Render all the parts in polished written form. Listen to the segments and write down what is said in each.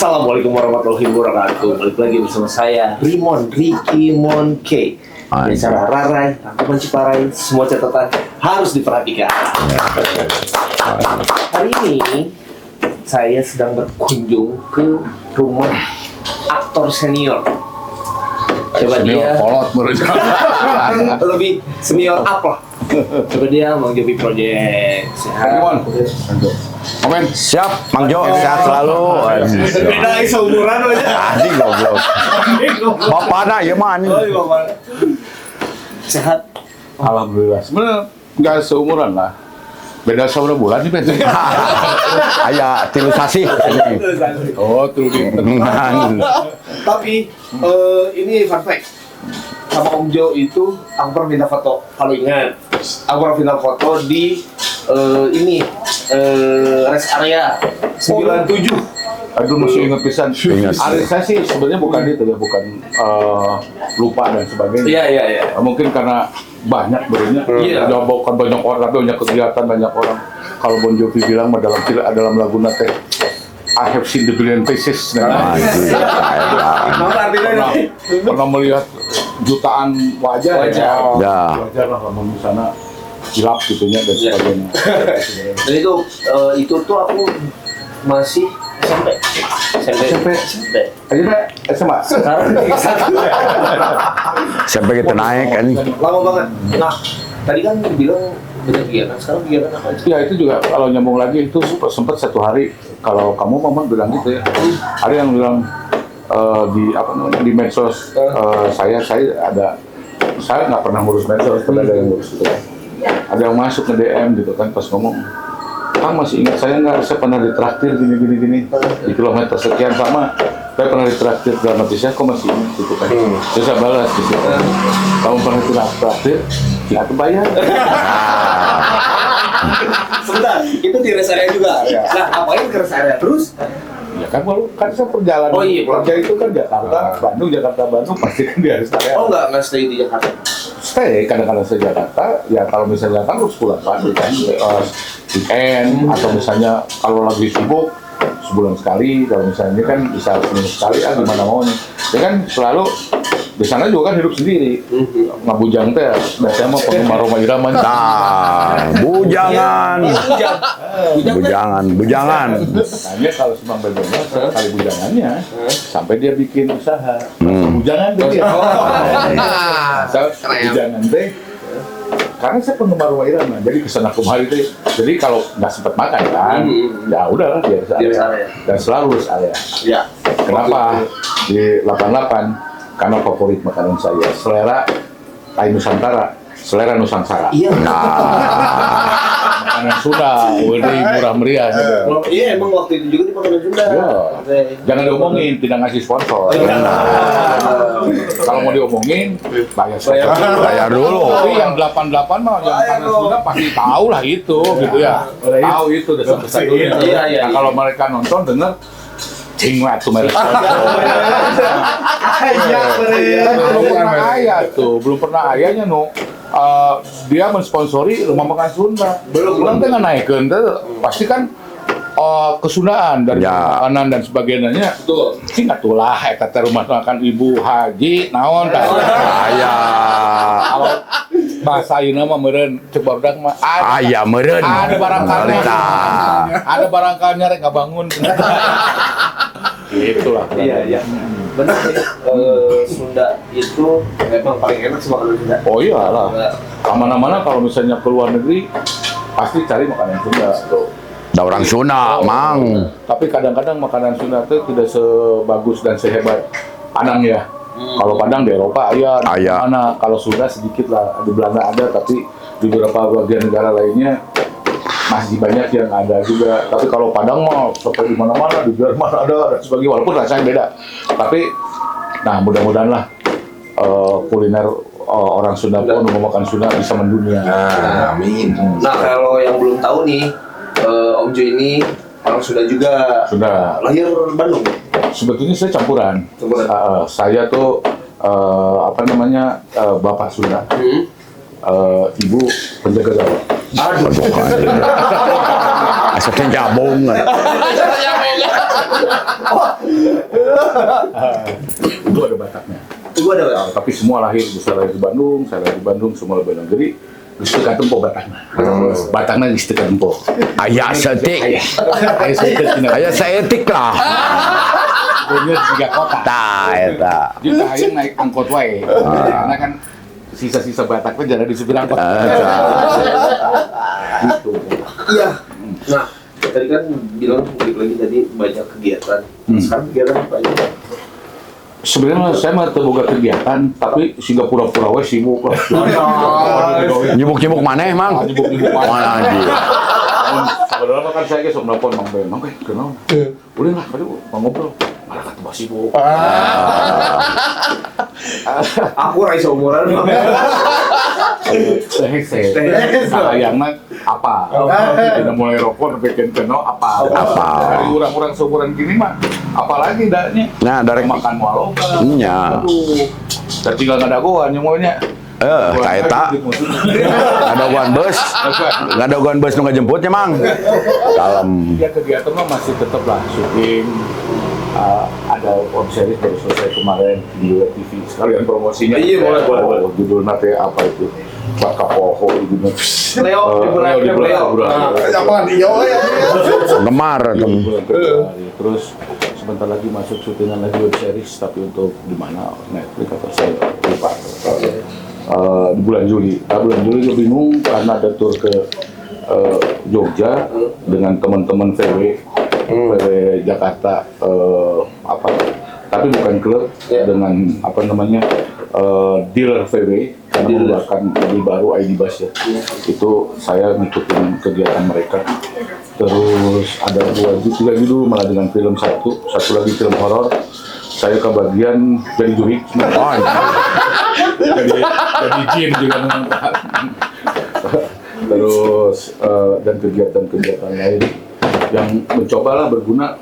Assalamualaikum warahmatullahi wabarakatuh. Balik lagi bersama saya Ricky Monke. Bicara Rarai, Tangkapan Ciparai, semua catatan harus diperhatikan. Hari ini saya sedang berkunjung ke rumah aktor senior. Coba senior dia kolot menurut lebih senior up lah. Coba dia Mang Jovi Project. Sehat. Komen. Siap, Mang Jo, sehat selalu. Beda seumuran aja. Anjing goblok. Bapana ya man. Sehat. Alhamdulillah. Sebenarnya nggak seumuran lah. Beda seberapa bulan sih beda. Aya tilusasi. Oh, tuh di Tapi ini fun fact. Sama Om Jo itu aku pernah minta foto. Kalau ingat, aku pernah minta foto di ini rest area 97. Aduh, masih ingat pisan. Ingat. Saya sih sebenarnya bukan itu ya, bukan lupa dan sebagainya. Iya. Mungkin karena banyak berenya. Iya. Ya, bukan banyak orang, tapi banyak kegiatan, banyak orang. Kalau Bon Jovi bilang dalam lagu nate, I have seen the billion faces. Pernah melihat jutaan wajah. Wajah. Ya. Wajar lah kalau di sana gelap gitunya dan Ya. sebagainya. Dan itu tuh aku masih SMP. Aja Pak, SMA. Sekarang Sampai kita naik kan. lama banget. Nah, tadi kan bilang banyak kegiatan. Sekarang kegiatan apa aja? Ya itu juga kalau nyambung lagi itu sempat satu hari kalau kamu memang bilang gitu ya. Ada yang bilang di apa namanya di medsos saya nggak pernah ngurus medsos, tapi ada yang ngurus itu. Ada yang masuk ke DM gitu kan pas ngomong, Kang masih ingat saya nggak? Saya pernah ditraktir gini di kilometer sekian sama. Saya pernah ditraktir dramatisnya, kok masih ingat gitu kan? Terus saya balas gitu. Kamu pernah ditraktir? Ya aku bayar. Sebentar, itu di rest area juga. Iya. Nah, apain ke rest area terus? Ya kan baru kan saya perjalanan. Oh iya, kerja itu kan Jakarta, Bandung, pasti kan di harus area. Oh nggak stay di Jakarta? Stay kadang-kadang saya Jakarta. Ya kalau misalnya kan harus pulang Bandung kan weekend atau misalnya kalau lagi sibuk sebulan sekali. Kalau misalnya ini kan bisa seminggu sekali. Gimana maunya? Ya kan selalu di sana juga kan hidup sendiri. Ngabujang teh, biasanya mah penggemar Rhoma Irama. Nah, bujangan. Makanya kalau Semang Begonya sekali bujangannya sampai dia bikin usaha. Bujangan tuh dia. Bujangan teh. Karena saya penggemar Rhoma Irama, jadi kesana kemari teh. Jadi kalau nggak sempat makan kan, ya udahlah biasa area. Dan selalu area. Ya. Kenapa di 88? Karena favorit makanan saya, selera Thai Nusantara, selera Nusantara. Iya. Makanan Sunda, murah meriah gitu. Iya, emang waktu itu juga di makanan Sunda. Ya. Oke. Jangan diomongin, tidak ngasih sponsor. Kalau mau diomongin, bayar sponsor. Bayar dulu. Tapi yang 88 mah yang makanan Sunda pasti tahu lah itu, gitu ya. Tahu itu dasar dunia. Iya. Nah, kalau mereka nonton dengar Cingwat tuh merek. Belum pernah ayahnya dia mensponsori rumah makan Sunda. Belum tengah naikkan, pasti kan kesundaan dari makanan dan sebagainya. Betul. Singkat tuh lah, kata rumah makan Ibu Haji, naon kan? Kalau bahasa Ayeuna mah meureun cek barudak mah Aya meureun. ada barangkalinya rek bangun. Itulah. Iya. Benar sih. Sunda itu memang paling enak sih makanan Sunda. Oh iyalah. Mana-mana kalau misalnya ke luar negeri pasti cari makanan Sunda. Da orang Sunda, Mang. Tapi kadang-kadang makanan Sunda itu tidak sebagus dan sehebat Padang ya. Kalau Padang di Eropa Aya. mana? Kalau Sunda sedikit lah. Di Belanda ada, tapi di beberapa bagian negara lainnya masih banyak yang ada juga. Tapi kalau Padang mah seperti di mana-mana, di Jerman ada dan sebagainya. Walaupun rasanya beda. Tapi, nah mudah-mudahan lah kuliner orang Sunda pun makan Sunda bisa mendunia. Amin. Nah kalau yang belum tahu nih, Om Jo ini orang Sunda juga. Sunda. Lahir Bandung. Sebetulnya saya campuran. Saya tuh bapak Sunda. Ibu penjaga gawang. Aduh, asapnya nyambung. Itu ada Bataknya. Itu ada. Tapi semua lahir, besar lahir di Bandung, saya lahir di Bandung, semua lahir di Bandung. Jadi geus teu katempo Batakna. Batakna geus teu katempo. Aya setik. Aya setik tina. Aya saetik lah. Bener tiga kota. Tah eta. Jadi hayang naik angkot wae. Karena kan sisa-sisa Bataknya jangan di supir angkot. Gitu. Iya. Nah, tadi kan bilang balik lagi tadi banyak kegiatan. Sekarang kegiatan apa aja? Sebenarnya saya mah teu boga kegiatan, tapi siga pura-pura we sibuk lah. Nyibuk-nyibuk maneh, Mang? Nyibuk-nyibuk Mana anjing? Sebenarnya kan saya ge sok nelpon Mang Ben, Mang Ben, kenal? Udah lah, aduh, mau ngobrol. Malah kata masih sibuk. Aku raisa umuran. Sayangnya apa? Tidak mulai rokok sampai keno apa? Dari orang-orang seumuran gini mah, apalagi daknya. Nah, dari makan waloga. Nya. Aduh, dan tinggal ngadagoan nyemuanya. Kaeta. Ngadagoan bus. Ngadagoan bus nu ngajemputnya, Mang. Kalem. Ya kegiatan mah masih tetap lah syuting. Ada web series baru selesai kemarin di web TV. Sekalian promosinya. Iya, boleh. Judulnya teh apa itu? Pak Kapoho itu. Leo, Leo. Apa dia ya? Gemar tuh. Terus sebentar lagi masuk syutingan lagi web series, tapi untuk di mana Netflix atau saya lupa. Di bulan Juli. Bulan Juli gue bingung karena ada tour ke Jogja dengan teman-teman VW Jakarta apa? Tapi bukan klub dengan apa namanya dealer VW karena mengeluarkan mobil baru ID Bus ya. Itu saya ngikutin kegiatan mereka. Terus ada tiga judul malah dengan film satu lagi film horor. Saya kebagian jadi juri. jadi jin juga menonton. Terus dan kegiatan-kegiatan lain yang mencobalah berguna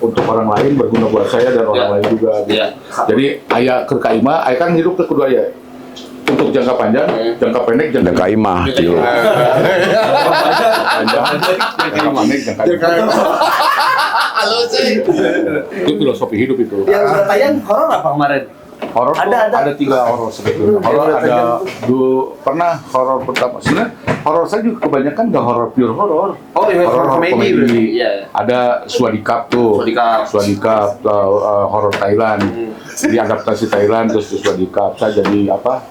untuk orang lain, berguna buat saya dan orang lain juga. Gitu. Jadi ayah ke Kaima, ayah kan hidup ke kedua ya. Untuk jangka panjang, jangka pendek, jangka Kaima. jangka pendek, jangka Halo sih. itu filosofi hidup itu. Yang udah tayang horor apa kemarin? Horor ada 3 horor sebetulnya. Horor ada pernah horor pertama. Sebenarnya horor saya juga kebanyakan nggak horor pure horor. Oh iya, horor komedi. Iya. Ada Swadikap tuh. Swadikap horor Thailand. Diadaptasi Thailand terus Swadikap. Saya jadi apa?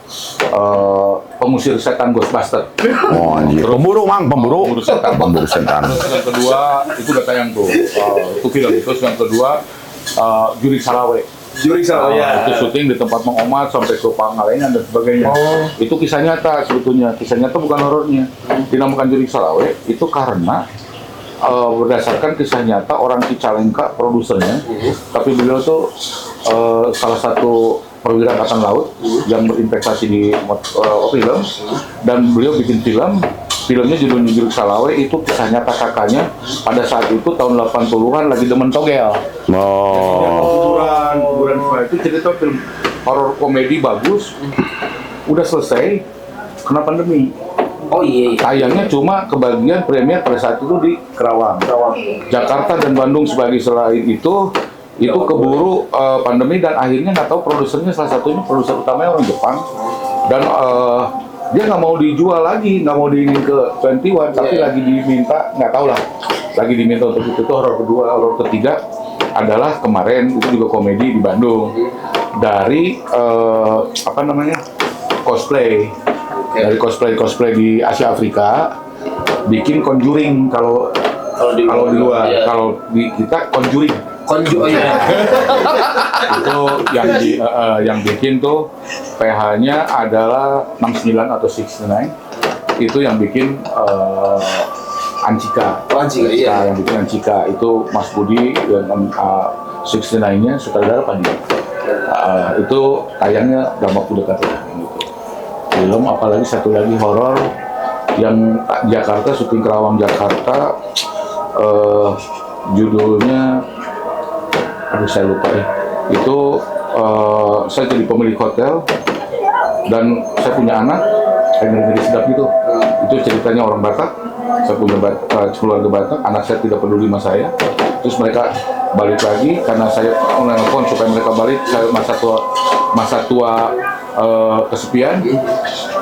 Pengusir setan Ghostbuster. Oh anjir. Pemburu, Mang, pemburu. Pemburu setan. Pemburu setan. Terus yang kedua itu udah tayang tuh. Itu film. Terus yang kedua Juri Salawe. Itu syuting di tempat Mang Omar sampai ke Pangalengan dan sebagainya. Itu kisah nyata sebetulnya. Kisah nyata bukan horornya. Dinamakan Juri Salawe itu karena berdasarkan kisah nyata orang Cicalengka produsernya. Tapi beliau tuh salah satu perwira angkatan laut yang berinvestasi di film dan beliau bikin filmnya judulnya Juri Salawe. Itu kisah nyata kakaknya pada saat itu tahun 80-an lagi demen togel. Kuburan itu cerita film horor komedi bagus. Udah selesai kena pandemi. Oh iya. Tayangnya cuma kebagian premier pada saat itu di Kerawang. Jakarta dan Bandung sebagai selain itu keburu pandemi dan akhirnya nggak tahu produsernya, salah satunya produser utamanya orang Jepang dan dia nggak mau dijual lagi, nggak mau diingin ke 21, tapi lagi diminta, nggak tahu lah, lagi diminta untuk itu. Horor kedua, horor ketiga adalah kemarin itu juga komedi di Bandung dari apa namanya cosplay. Dari cosplay di Asia Afrika bikin Conjuring kalau di luar, kalau di kita Conjuring. Itu yang bikin tuh PH-nya adalah 69 atau 69. Itu yang bikin Ancika. Iya. Yang bikin Ancika itu Mas Budi dan 69-nya sutradara Padi. Itu tayangnya dalam waktu dekat gitu. Film apalagi satu lagi horor yang Jakarta, syuting Kerawang Jakarta, judulnya aduh saya lupa ya. Itu saya jadi pemilik hotel dan saya punya anak, ngeri sedap gitu. Itu ceritanya orang Batak saya punya keluarga Batak, anak saya tidak peduli sama saya. Terus mereka balik lagi karena saya menelpon supaya mereka balik. Saya masa tua kesepian,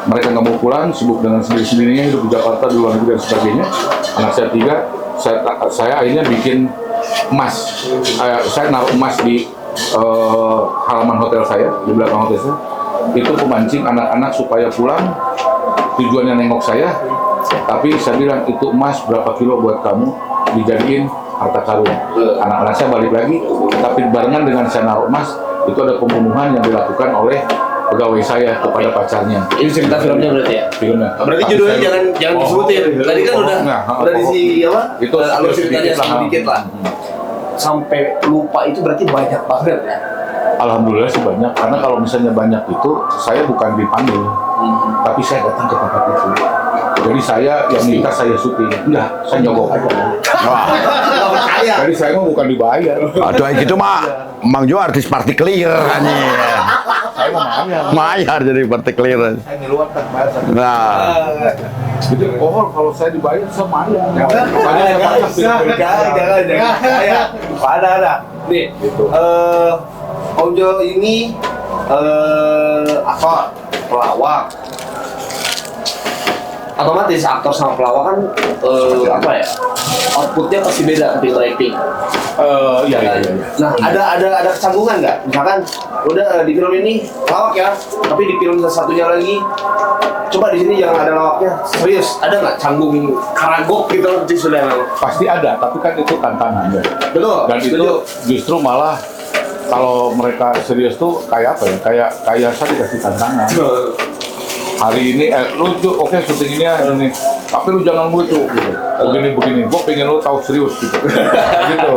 mereka nggak mau pulang, sibuk dengan sendiri-sendirinya hidup di Jakarta, di luar negeri dan sebagainya. Anak saya 3, saya akhirnya bikin emas. Saya naruh emas di halaman hotel saya, di belakang hotel saya. Itu pemancing anak-anak supaya pulang, tujuannya nengok saya. Tapi saya bilang itu emas berapa kilo buat kamu dijadiin harta karun. Anak-anak saya balik lagi, tapi barengan dengan saya naruh emas, itu ada pembunuhan yang dilakukan oleh pegawai saya kepada pacarnya. Ini cerita filmnya berarti ya? Filmnya. Berarti judulnya jangan disebutin. Tadi kan udah diisi apa? Itu alur ceritanya sedikit lah. Hmm. Sampai lupa itu berarti banyak banget ya. Alhamdulillah sih banyak, karena kalau misalnya banyak itu saya bukan dipanggil, tapi saya datang ke tempat itu. Jadi saya yang minta saya syuting, enggak, saya nyogok aja. Wah, Nggak percaya. Jadi saya mah bukan dibayar. aduh gitu mah Mang Jo artis partikelir kan ya. Saya mah bayar. Mayar jadi partikelir. Saya di luar tak bayar. Nah, Jadi kalau saya dibayar saya bayar. Makanya saya baca film-film. Jangan. Ada. Nih, Gitu. Om Jo ini aktor, pelawak. Otomatis aktor sama pelawak kan apa ya? Outputnya pasti beda ketika acting. Iya. Nah, ada kecanggungan nggak? Misalkan udah di film ini lawak ya, tapi di film satunya lagi coba di sini jangan ada lawaknya. Serius, ada nggak canggung karagok gitu loh di sudah Pasti ada, tapi kan itu tantangan ya. betul. Dan itu justru malah kalau mereka serius tuh kayak apa ya? Kayak saya dikasih tantangan. Hari ini lu tuh oke syuting ini ya ini, tapi lu jangan lucu gitu. Begini, gua pengen lu tahu serius gitu. Gitu.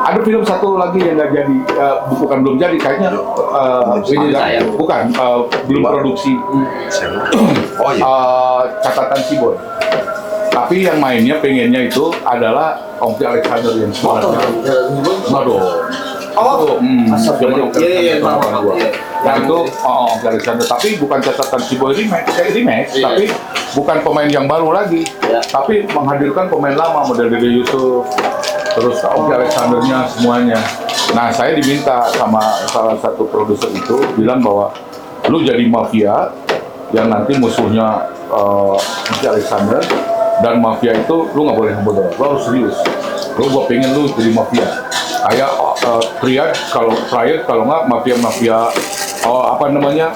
Ada film satu lagi yang nggak jadi, bukan belum jadi, kayaknya belum produksi. oh iya. Catatan Ciboy. Tapi yang mainnya pengennya itu adalah Ongki Alexander yang sebenarnya. Waduh. Oh, zaman Ongki iya, Alexander tahu. gua. Nah itu Ongki Alexander, tapi bukan catatan Ciboy remake, Iya. tapi bukan pemain yang baru lagi, Iya. tapi menghadirkan pemain lama, model Dede Yusuf, terus Ongki Alexandernya semuanya. Nah saya diminta sama salah satu produser itu bilang bahwa lu jadi mafia yang nanti musuhnya Ongki Alexander, dan mafia itu lu nggak boleh ngebodoh, lu harus serius. Gua pengen lu jadi mafia kayak triad kalau nggak mafia apa namanya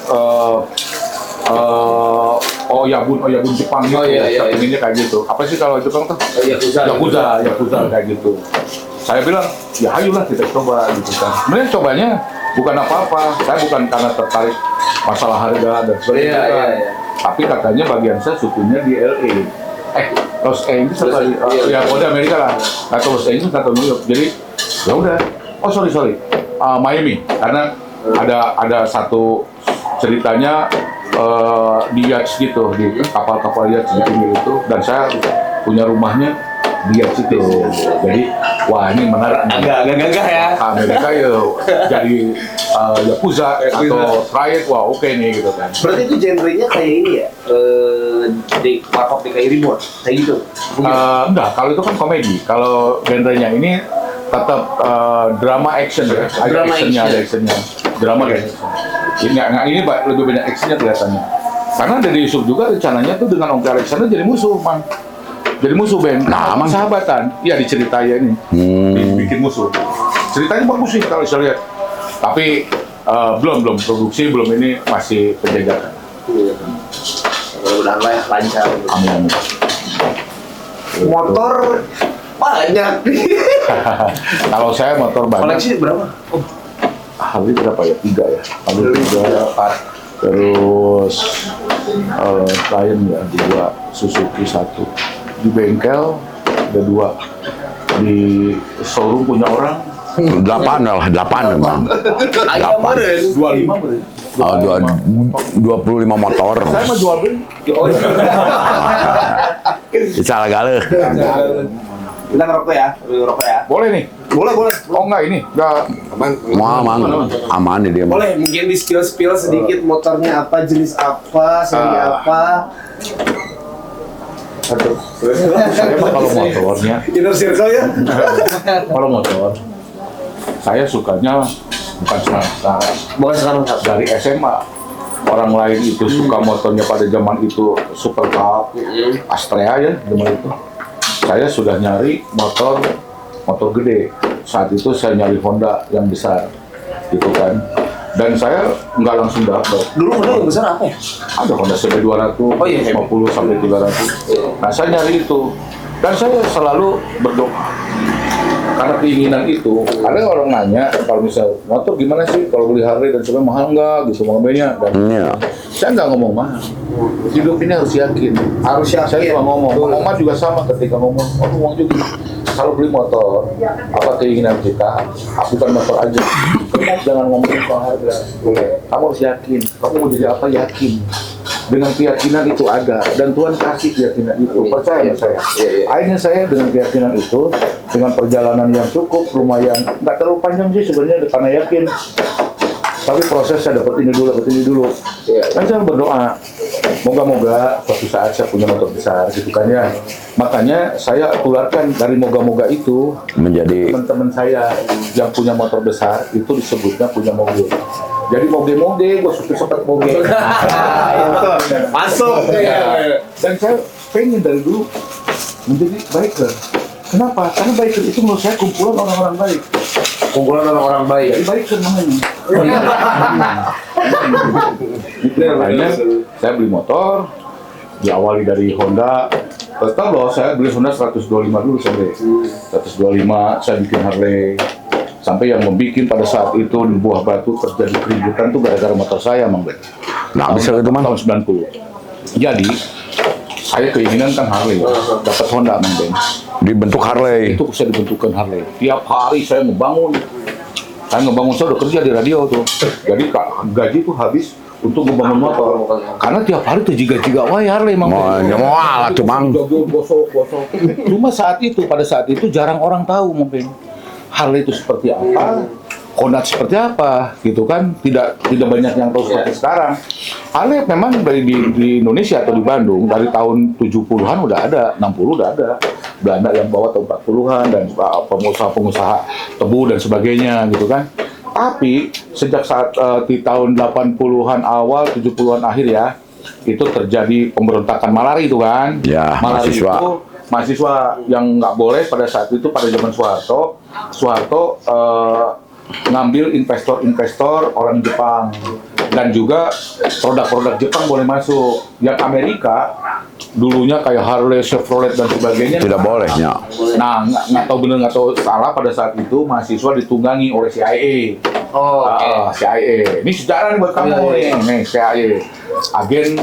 Oyabun Jepang gitu. Iya. Pengennya kayak gitu. Apa sih kalau itu kan tuh? Yakuza kayak gitu. Saya bilang, ya ayolah kita coba gitu kan. Sebenarnya cobanya bukan apa-apa. Saya bukan karena tertarik masalah harga dan sebagainya. Iya. Tapi katanya bagian saya syutingnya di LA. Los Angeles atau ya di Amerika lah. Atau Los Angeles atau New York. Jadi ya udah. Oh sorry. Miami. Karena ada satu ceritanya di yacht gitu, di kapal-kapal yacht di pinggir itu, dan saya punya rumahnya di yacht itu. Jadi wah ini menarik nih. Agak gagah ya. Amerika ya jadi Yakuza atau Triad, wah oke nih gitu kan. Berarti itu genrenya kayak ini ya? Di Warkop DKI Remote, kayak gitu? Enggak, kalau itu kan komedi. Kalau genrenya ini tetap drama action ya. Drama Ada actionnya. Drama dan action. Ini lebih banyak actionnya kelihatannya. Karena Dede Yusuf juga rencananya tuh dengan Ongki Alexander jadi musuh, Man. Jadi musuh band. Nah, Mang. Sahabatan. Iya diceritain ini. Bikin musuh. Ceritanya bagus sih kalau saya lihat. Tapi belum produksi, belum ini masih penjajakan. Mudah-mudahan lah ya, lancar. Amin. Motor banyak. Kalau saya motor banyak. Koleksi berapa? Harley berapa ya? 3 ya. Harley 3. Terus Lion ya 2, Suzuki 1. Di bengkel ada 2. Di showroom punya orang 8 memang. Ayam meren. 25 berarti. 25 motor. Saya mau jual beli. Salah galeh. Kita ngerokok ya, Boleh nih. Boleh. Oh enggak ini. Enggak. Aman nih dia. Boleh, mungkin di spill sedikit motornya apa, jenis apa, seri apa. Aduh, saya mah kalau motornya, Inner circle ya. kalau motor, saya sukanya bukan sekarang. Bukan sekarang. Dari SMA. Orang lain itu suka motornya pada zaman itu Super Cup, Astrea ya zaman itu. Saya sudah nyari motor gede. Saat itu saya nyari Honda yang besar, gitu kan. Dan saya nggak langsung dapat. Dulu model yang besar apa ya? Ada Honda CB 200, Oh, iya. 50 sampai 300. Nah, saya nyari itu. Dan saya selalu berdoa. Karena keinginan itu, ada orang nanya, kalau misal motor gimana sih kalau beli Harley dan sebagainya mahal nggak gitu ngomongnya. Dan Iya. saya nggak ngomong mahal. Hidup ini harus yakin. Harus yakin. Saya cuma ngomong. Mama juga sama ketika ngomong, oh uang juga. Kalau beli motor, apa keinginan kita? Bukan motor aja. Kamu jangan ngomongin soal harga. Kamu harus yakin. Kamu mau jadi apa? Yakin. Dengan keyakinan itu ada. Dan Tuhan kasih keyakinan itu. Percaya sama saya. Akhirnya saya dengan keyakinan itu, dengan perjalanan yang cukup, lumayan, nggak terlalu panjang sih sebenarnya, karena yakin. Tapi proses saya dapat ini dulu. Dan saya berdoa, moga-moga suatu saat saya punya motor besar, gitu kan ya. Makanya saya tularkan dari moga-moga itu Menjadi teman-teman saya yang punya motor besar itu disebutnya punya moge. Jadi moge-moge, gue sempat moge. Masuk. Dan saya pengen dari dulu menjadi biker. Kenapa? Karena biker itu menurut saya kumpulan orang-orang baik. Kumpulan orang-orang baik. Jadi biker namanya. Akhirnya saya beli motor, diawali dari Honda. Tetap loh, saya beli Honda 125 dulu sampai 125, saya bikin Harley. Sampai yang membuat pada saat itu di Buah Batu terjadi keributan tuh gara-gara motor saya, Mang Ben. Nah, bisa itu, Mang. Tahun 90. Jadi, saya keinginan kan Harley, dapat Honda, Mang Ben. dibentuk Harley. Itu saya dibentukkan Harley. Tiap hari saya ngebangun. Saya udah kerja di radio tuh. Jadi gaji tuh habis untuk ngebangun motor. Karena tiap hari tuh jiga-jiga wae Harley, Mang. Mau alat tuh, Mang. Gosok. Cuma pada saat itu jarang orang tahu, Mang Ben. Harley itu seperti apa, Honda seperti apa, gitu kan? Tidak banyak yang tahu seperti sekarang. Harley memang di Indonesia atau di Bandung dari tahun 70-an udah ada, 60 udah ada. Belanda yang bawa tahun 40-an dan pengusaha-pengusaha tebu dan sebagainya, gitu kan? Tapi sejak saat di tahun 80-an awal, 70-an akhir ya, itu terjadi pemberontakan Malari itu kan? Ya, Malari mahasiswa. itu mahasiswa yang nggak boleh pada saat itu pada zaman Soeharto ngambil investor orang Jepang dan juga produk-produk Jepang boleh masuk. Yang Amerika dulunya kayak Harley, Chevrolet dan sebagainya Tidak boleh, ya. Nah, nggak tahu benar nggak tahu salah pada saat itu mahasiswa ditunggangi oleh CIA. Oh, oke. CIA. Ini sejarah nih buat kamu nih CIA. Agen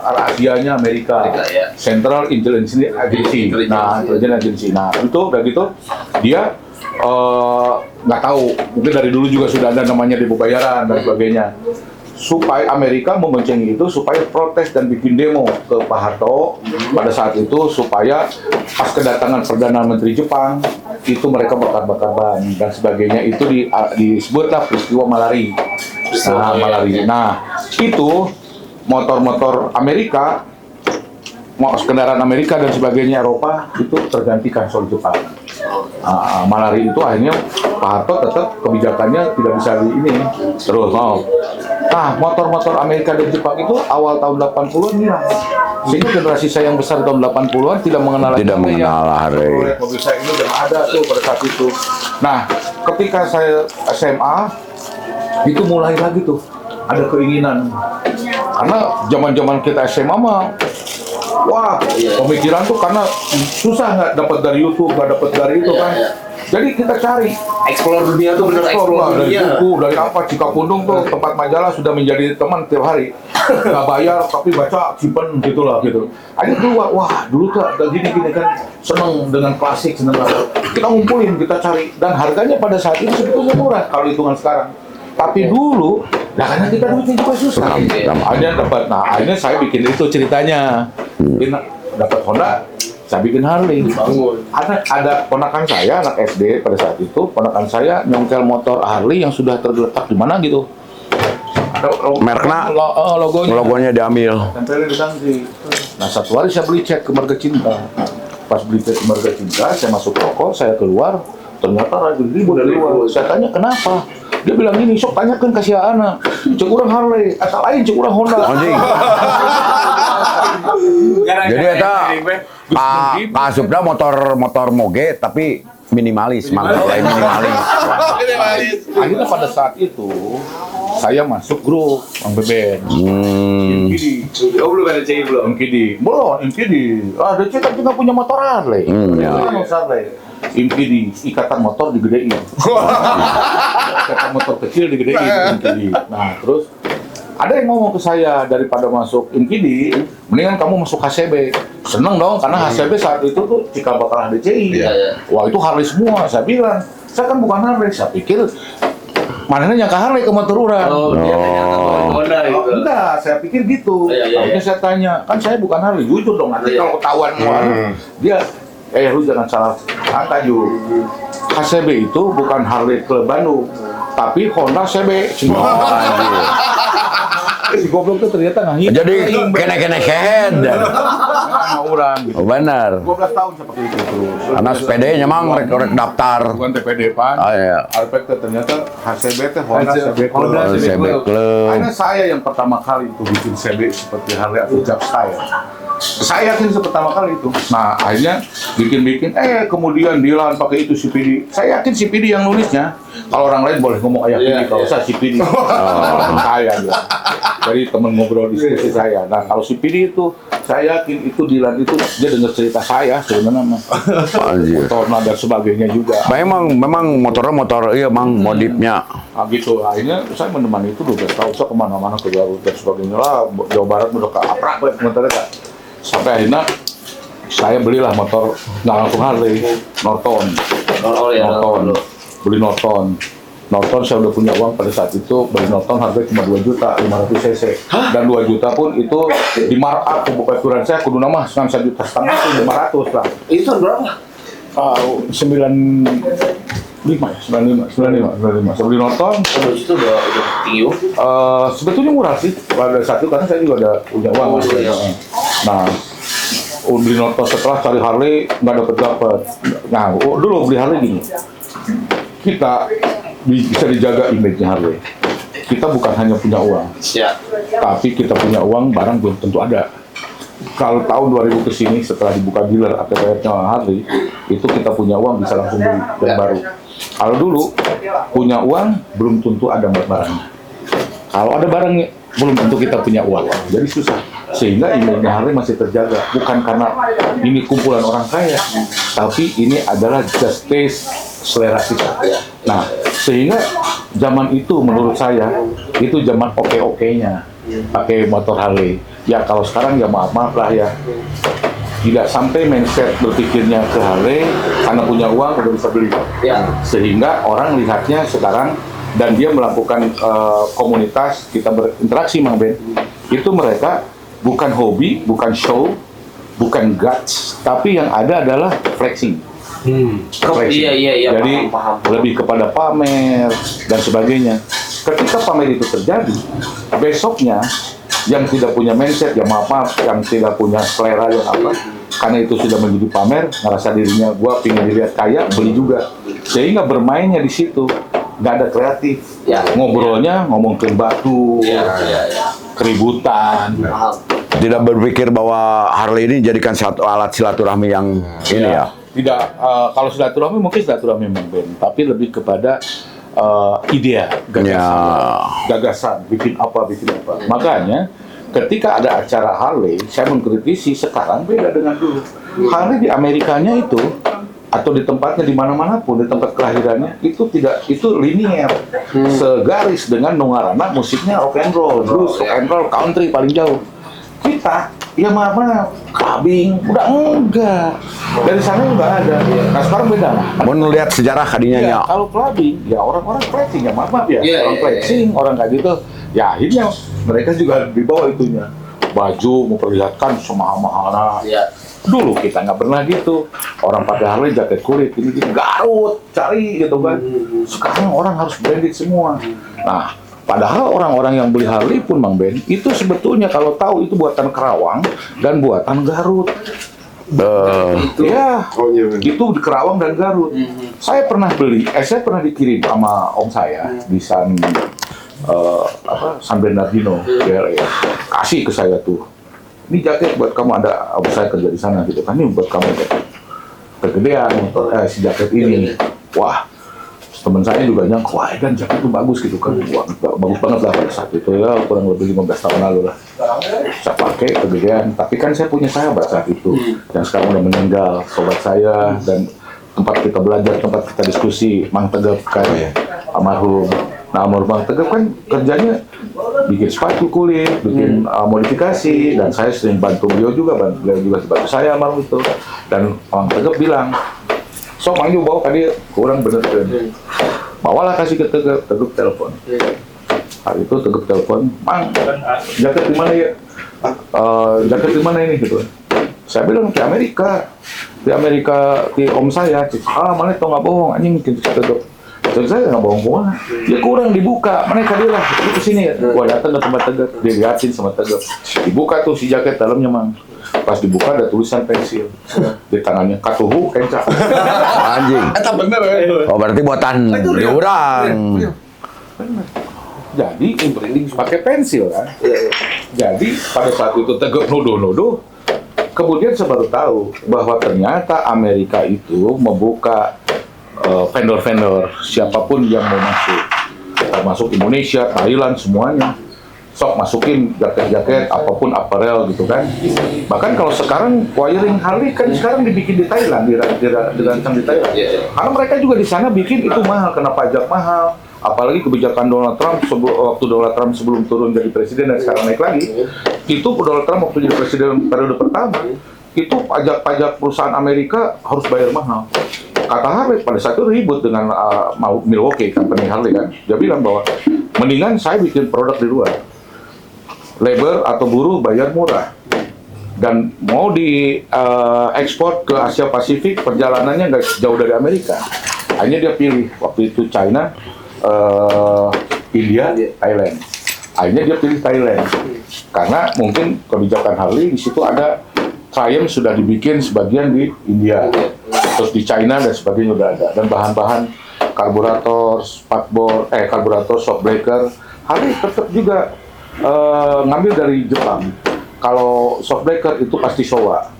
rahasianya Amerika, Ya. Central Intelligence Agency. Nah, Intelligence Agency. Nah, itu udah gitu dia nggak tahu. Mungkin dari dulu juga sudah ada namanya depo bayaran dan sebagainya. Supaya Amerika memboncengi itu supaya protes dan bikin demo ke Pak Harto pada saat itu supaya pas kedatangan Perdana Menteri Jepang itu mereka bakar-bakar ban dan sebagainya itu disebutlah peristiwa Malari. Malari. Nah, itu motor-motor Amerika, kendaraan Amerika dan sebagainya Eropa itu tergantikan oleh Jepang. Malari itu akhirnya Pak Harto tetap kebijakannya tidak bisa ini terus mau. Nah, motor-motor Amerika dan Jepang itu awal tahun 80-an hilang. Sehingga generasi saya yang besar tahun 80-an tidak mengenal Harley. Mobil saya ini udah ada tuh pada saat itu. Nah, ketika saya SMA itu mulai lagi tuh ada keinginan. Karena zaman-zaman kita SMA mah wah, pemikiran tuh karena susah nggak dapat dari YouTube, nggak dapat dari itu kan. Jadi kita cari Explore dunia tuh bener explore dari dunia. buku, dari apa, Cikapundung tuh tempat majalah sudah menjadi teman tiap hari. Nggak bayar tapi baca simpen gitulah gitu. Akhirnya keluar, wah dulu tuh ada gini kan seneng dengan klasik, seneng apa. Kita ngumpulin, kita cari dan harganya pada saat itu sebetulnya murah kalau hitungan sekarang. Tapi dulu, karena kita duitnya juga susah. Akhirnya dapat, akhirnya saya bikin itu ceritanya. Dapat Honda, saya bikin Harley. Ada ponakan saya, anak SD pada saat itu, ponakan saya nyongkel motor Harley yang sudah tergeletak di mana gitu. Ada Mereknya? logonya. Logonya diambil. Tempelin di sanksi. Nah satu hari saya beli cat ke Marga Cinta. Pas beli cat ke Marga Cinta, saya masuk toko, saya keluar, ternyata lagi ribut dari luar. Saya tanya kenapa? Dia bilang gini, sok tanyakan kasih anak, cek urang Harley, asal lain cek urang Honda. Anjing. Jadi eta Pak Supra motor moge tapi minimalis, mulai minimalis. Akhirnya pada saat itu saya masuk grup Bang Beben. MKD. Oh belum ada cewek belum? MKD. Belum, MKD. Ah, dia kan juga punya motor Harley. Ya. Harley. MKD, ikatan motor digedein. Ikatan motor kecil digedein MKD. Nah, terus ada yang ngomong ke saya, daripada masuk MKD, mendingan kamu masuk HCB. Seneng dong, karena HCB saat itu tuh cikal bakal DCI. Wah, itu Harley semua. Saya bilang, saya kan bukan Harley. Saya pikir, mana nyangka Harley ke motor urang. Enggak, saya pikir gitu. Akhirnya saya tanya, kan saya bukan Harley. Jujur dong, nanti kalau ketahuan dia, lu jangan salah angka Ju. HCB itu bukan Harley Club Bandung, tapi Honda CB. Si goblok tuh ternyata ngahit. Jadi kena head. Sama orang gitu. Oh benar. 12 tahun saya pakai itu terus. Karena sepedanya emang rek daftar. Bukan TPD pan. Ah iya. Alpek ternyata HCB teh Honda CB Club. CB Club. Karena saya yang pertama kali itu bikin CB seperti Harley atau Jab Style. Saya yakin pertama kali itu. Nah akhirnya bikin, kemudian Dilan pakai itu CPD. Saya yakin CPD yang nulisnya. Kalau orang lain boleh ngomong ayah PD, kalau saya CPD. Saya dia. Dari teman ngobrol diskusi saya. Nah kalau CPD itu, saya yakin itu Dilan itu dia dengar cerita saya sebenarnya mah. Motor dan sebagainya juga. Memang motor iya mang modifnya. Nah gitu, akhirnya saya menemani itu 12 tahun, saya kemana-mana ke Garut dan sebagainya lah, Jawa Barat udah ke aprak, sementara kan. Sampai akhirnya saya belilah motor, nggak langsung Harley, Norton. Beli Norton saya udah punya uang pada saat itu, beli Norton harga cuma 2 juta 500 cc. Dan 2 juta pun itu di markup ke bukuan saya kudu nama 1,5 juta itu 500 lah. Itu tahun berapa? 95. Saya beli Norton. Terus itu udah tinggi. Sebetulnya murah sih pada saat itu karena saya juga ada punya uang. Nah, beli Norton setelah cari Harley nggak dapet. Nah, dulu beli Harley gini. Kita bisa dijaga image-nya Harley. Kita bukan hanya punya uang, tapi kita punya uang, barang belum tentu ada. Kalau tahun 2000 ke sini setelah dibuka dealer ATPR-nya Harley, itu kita punya uang bisa langsung beli yang baru. Kalau dulu punya uang belum tentu ada barangnya. Kalau ada barangnya belum tentu kita punya uang, jadi susah. Sehingga image-nya Harley masih terjaga, bukan karena ini kumpulan orang kaya, tapi ini adalah just taste selera kita. Nah, sehingga zaman itu menurut saya itu zaman oke-okenya pakai motor Harley. Ya kalau sekarang ya maaf lah ya, tidak sampai mindset berpikirnya ke Harley karena punya uang udah bisa beli. Sehingga orang lihatnya sekarang dan dia melakukan komunitas, kita berinteraksi Mang Ben. Itu mereka bukan hobi, bukan show, bukan guts, tapi yang ada adalah flexing. Iya. Jadi paham. lebih kepada pamer dan sebagainya. Ketika pamer itu terjadi, besoknya yang tidak punya mindset, yang maaf, yang tidak punya selera yang apa, karena itu sudah menjadi pamer, ngerasa dirinya gua pengen dilihat kaya, beli juga. Sehingga bermainnya di situ nggak ada kreatif. Ngobrolnya ngomong ke batu, keributan. Tidak berpikir bahwa Harley ini jadikan satu alat silaturahmi yang ini ya. Tidak, kalau silaturahmi mungkin silaturahmi Bang Ben, tapi lebih kepada ide, gagasan, bikin apa. Makanya ketika ada acara Harley, saya mengkritisi sekarang beda dengan dulu. Harley di Amerikanya itu atau di tempatnya di mana-mana pun, di tempat kelahirannya itu linier, segaris dengan Nungarana musiknya rock and roll, blues, rock and roll, country paling jauh. Kita ya mana clubbing udah enggak, dari sana udah ada. Nah sekarang beda lah. Mau lihat sejarah kadinya Ya, nya. kalau clubbing ya orang-orang flexing ya maaf ya, orang flexing, orang kayak gitu. Ya akhirnya mereka juga dibawa itunya, baju memperlihatkan semahal-mahalnya. Dulu kita nggak pernah gitu, orang pakai Harley jaket kulit ini Garut cari gitu kan. Sekarang orang harus branded semua. Nah Padahal orang-orang yang beli Harley pun Mang Ben itu sebetulnya kalau tahu itu buatan Kerawang dan buatan Garut. Ya, itu di Kerawang dan Garut. Saya pernah beli, saya pernah dikirim sama om saya di San Bernardino, ya, kasih ke saya tuh. Ini jaket buat kamu, ada saya kerja di sana gitu kan, ini buat kamu kegedean si jaket ini. Wah, teman saya juga nyangka, wah dan jaket itu bagus gitu kan. Wah, bagus banget lah pada saat itu ya, kurang lebih 15 tahun lalu lah. Saya pakai kegedean, tapi kan saya punya sahabat saat itu yang sekarang udah meninggal, sobat saya, dan tempat kita belajar, tempat kita diskusi, Mang Tegep kan, almarhum. Nah, almarhum Mang Tegep kan kerjanya bikin sepatu kulit, bikin modifikasi, dan saya sering bantu beliau juga bantu saya almarhum itu. Dan Mang Tegep bilang, sok Mang Yu bawa tadi kurang bener kan. Bawalah kasih ke Tegep telepon. Hari itu Tegep telepon, Mang, jaket di mana ya? Jaket di mana ini gitu. Saya bilang di Amerika, di om saya. Mana itu nggak bohong, anjing gitu Tegep. Jadi saya nggak bohong kemana. Ya kurang dibuka, mana tadi lah, itu kesini ya. Gua datang ke tempat Tegep, dilihatin sama Tegep. Dibuka tuh si jaket dalamnya Mang. Pas dibuka ada tulisan pensil di tangannya, katuhu kencak. Anjing. Eta bener ya. Oh berarti buatan diurang. Jadi pakai pensil kan. Jadi pada saat itu Tegep nuduh, kemudian saya baru tahu bahwa ternyata Amerika itu membuka vendor-vendor siapapun yang mau masuk, termasuk Indonesia, Thailand, semuanya. Sok masukin jaket-jaket, apapun apparel gitu kan. Bahkan kalau sekarang wiring Harley kan sekarang dibikin di Thailand, dirancang di Thailand. Karena mereka juga di sana bikin itu mahal, kena pajak mahal. Apalagi kebijakan Donald Trump waktu Donald Trump sebelum turun jadi presiden dan sekarang naik lagi. Itu Donald Trump waktu jadi presiden periode pertama, itu pajak perusahaan Amerika harus bayar mahal. Kata Harley pada saat itu ribut dengan Milwaukee company Harley kan. Dia bilang bahwa mendingan saya bikin produk di luar. Labor atau buruh bayar murah, dan mau di ekspor ke Asia Pasifik perjalanannya nggak jauh dari Amerika. Hanya dia pilih waktu itu China, India, Thailand. Akhirnya dia pilih Thailand karena mungkin kebijakan Harley di situ ada Triumph sudah dibikin sebagian di India, terus di China dan sebagainya udah ada, dan bahan-bahan karburator, karburator, shockbreaker, Harley tetap juga ngambil dari Jepang. Kalau shockbreaker itu pasti Showa.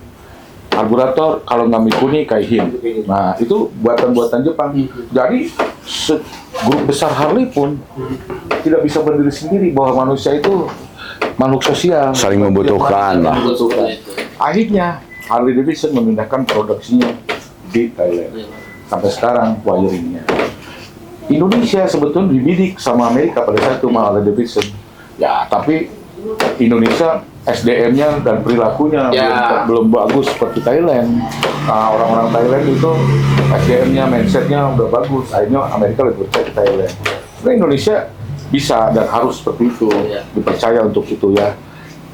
Karburator kalau nggak Mikuni, Kaihin. Nah itu buatan-buatan Jepang. Jadi grup besar Harley pun tidak bisa berdiri sendiri, bahwa manusia itu makhluk sosial. Saling membutuhkan lah. Akhirnya Harley Davidson memindahkan produksinya di Thailand. Sampai sekarang wiringnya. Indonesia sebetulnya dibidik sama Amerika pada saat itu Harley Davidson. Ya, tapi Indonesia SDM-nya dan perilakunya belum bagus seperti Thailand. Nah, orang-orang Thailand itu SDM-nya, mindset-nya udah bagus. Akhirnya Amerika lebih percaya ke Thailand. Nah, Indonesia bisa dan harus seperti itu, dipercaya untuk itu ya.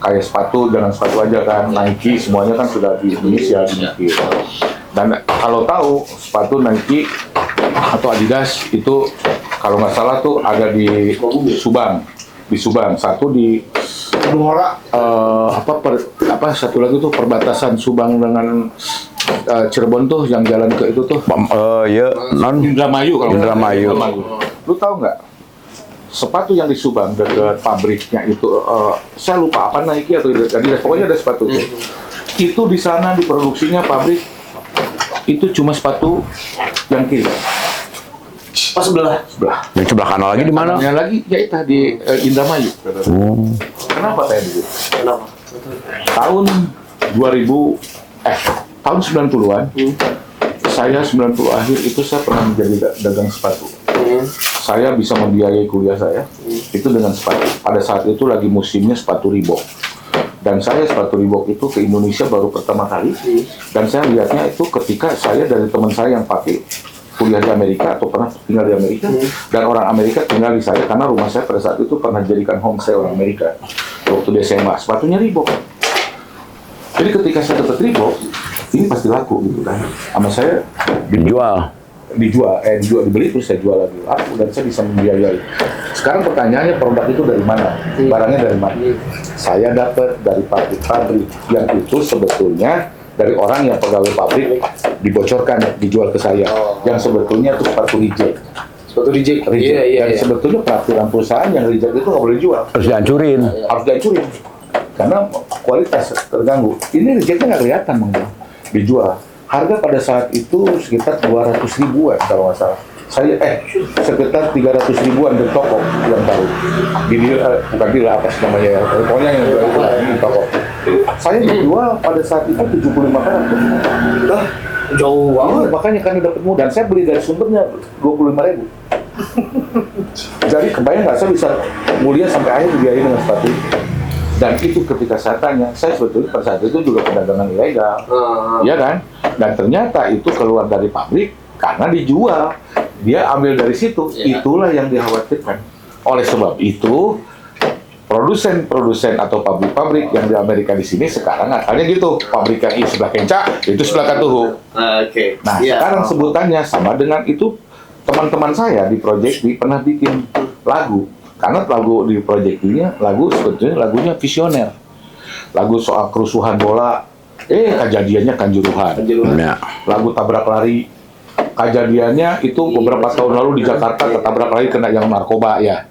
Kayak sepatu, jangan sepatu aja kan, Nike semuanya kan sudah di Indonesia dibikin. Dan kalau tahu sepatu Nike atau Adidas itu kalau nggak salah tuh ada di Subang. Di Subang, satu di satu lagi tuh perbatasan Subang dengan Cirebon tuh yang jalan ke itu tuh Indramayu. Lu tahu nggak sepatu yang di Subang dekat pabriknya itu saya lupa apa Nike atau Adidas, pokoknya ada sepatu itu di sana diproduksinya pabrik itu cuma sepatu yang kiri. Sebelah. Yang sebelah kanan lagi di mana? Yang lagi ya itu di Indramayu. Kenapa saya begitu? Kenapa? Tahun 90-an, saya 90 akhir itu saya pernah menjadi dagang sepatu. Saya bisa membiayai kuliah saya itu dengan sepatu. Pada saat itu lagi musimnya sepatu Reebok. Dan saya sepatu Reebok itu ke Indonesia baru pertama kali. Dan saya lihatnya itu ketika saya dari teman saya yang pakai kuliah di Amerika atau pernah tinggal di Amerika, dan orang Amerika tinggal di saya karena rumah saya pada saat itu pernah dijadikan home saya orang Amerika waktu di SMA. Sepatunya Reebok. Jadi ketika saya dapat Reebok, ini pasti laku gitu kan. Sama saya dijual. dibeli terus saya jual lagi. Dan saya bisa membiayai. Sekarang pertanyaannya produk itu dari mana? Barangnya dari mana? Saya dapat dari pabrik yang itu sebetulnya dari orang yang pegawai pabrik dibocorkan, dijual ke saya. Yang sebetulnya itu sepatu reject. Sepatu reject. Dan sebetulnya peraturan perusahaan yang reject itu nggak boleh dijual. Harus dihancurin. Harus dihancurin. Karena kualitas terganggu. Ini rejectnya nggak kelihatan, Bang. Dijual. Harga pada saat itu sekitar 200 ribuan kalau nggak salah. Saya sekitar 300 ribuan di toko yang baru. Bukan deal apa sih namanya ya. Pokoknya yang jual itu di toko. Saya jual pada saat itu 75 perak. Lah, jauh banget. Makanya kami dapat mudah. Dan saya beli dari sumbernya 25.000. Jadi kebayang nggak saya bisa mulia sampai akhir dibiayain dengan sepatu itu. Dan itu ketika saya tanya, saya sebetulnya pada saat itu juga perdagangan ilegal, ya kan? Dan ternyata itu keluar dari pabrik karena dijual, dia ambil dari situ, itulah yang dikhawatirkan. Oleh sebab itu, produsen-produsen atau pabrik-pabrik yang di Amerika di sini sekarang asalnya gitu, pabrik yang di sebelah Kenca, itu sebelah Katuhu. Oke. Nah, sekarang sebutannya sama dengan itu. Teman-teman saya di Project B pernah bikin lagu. Karena lagu di Project B-nya, sebetulnya lagunya visioner. Lagu soal kerusuhan bola, kejadiannya Kanjuruhan. Ya. Lagu tabrak lari, kejadiannya itu beberapa tahun lalu di Jakarta ketabrak lari kena yang narkoba ya.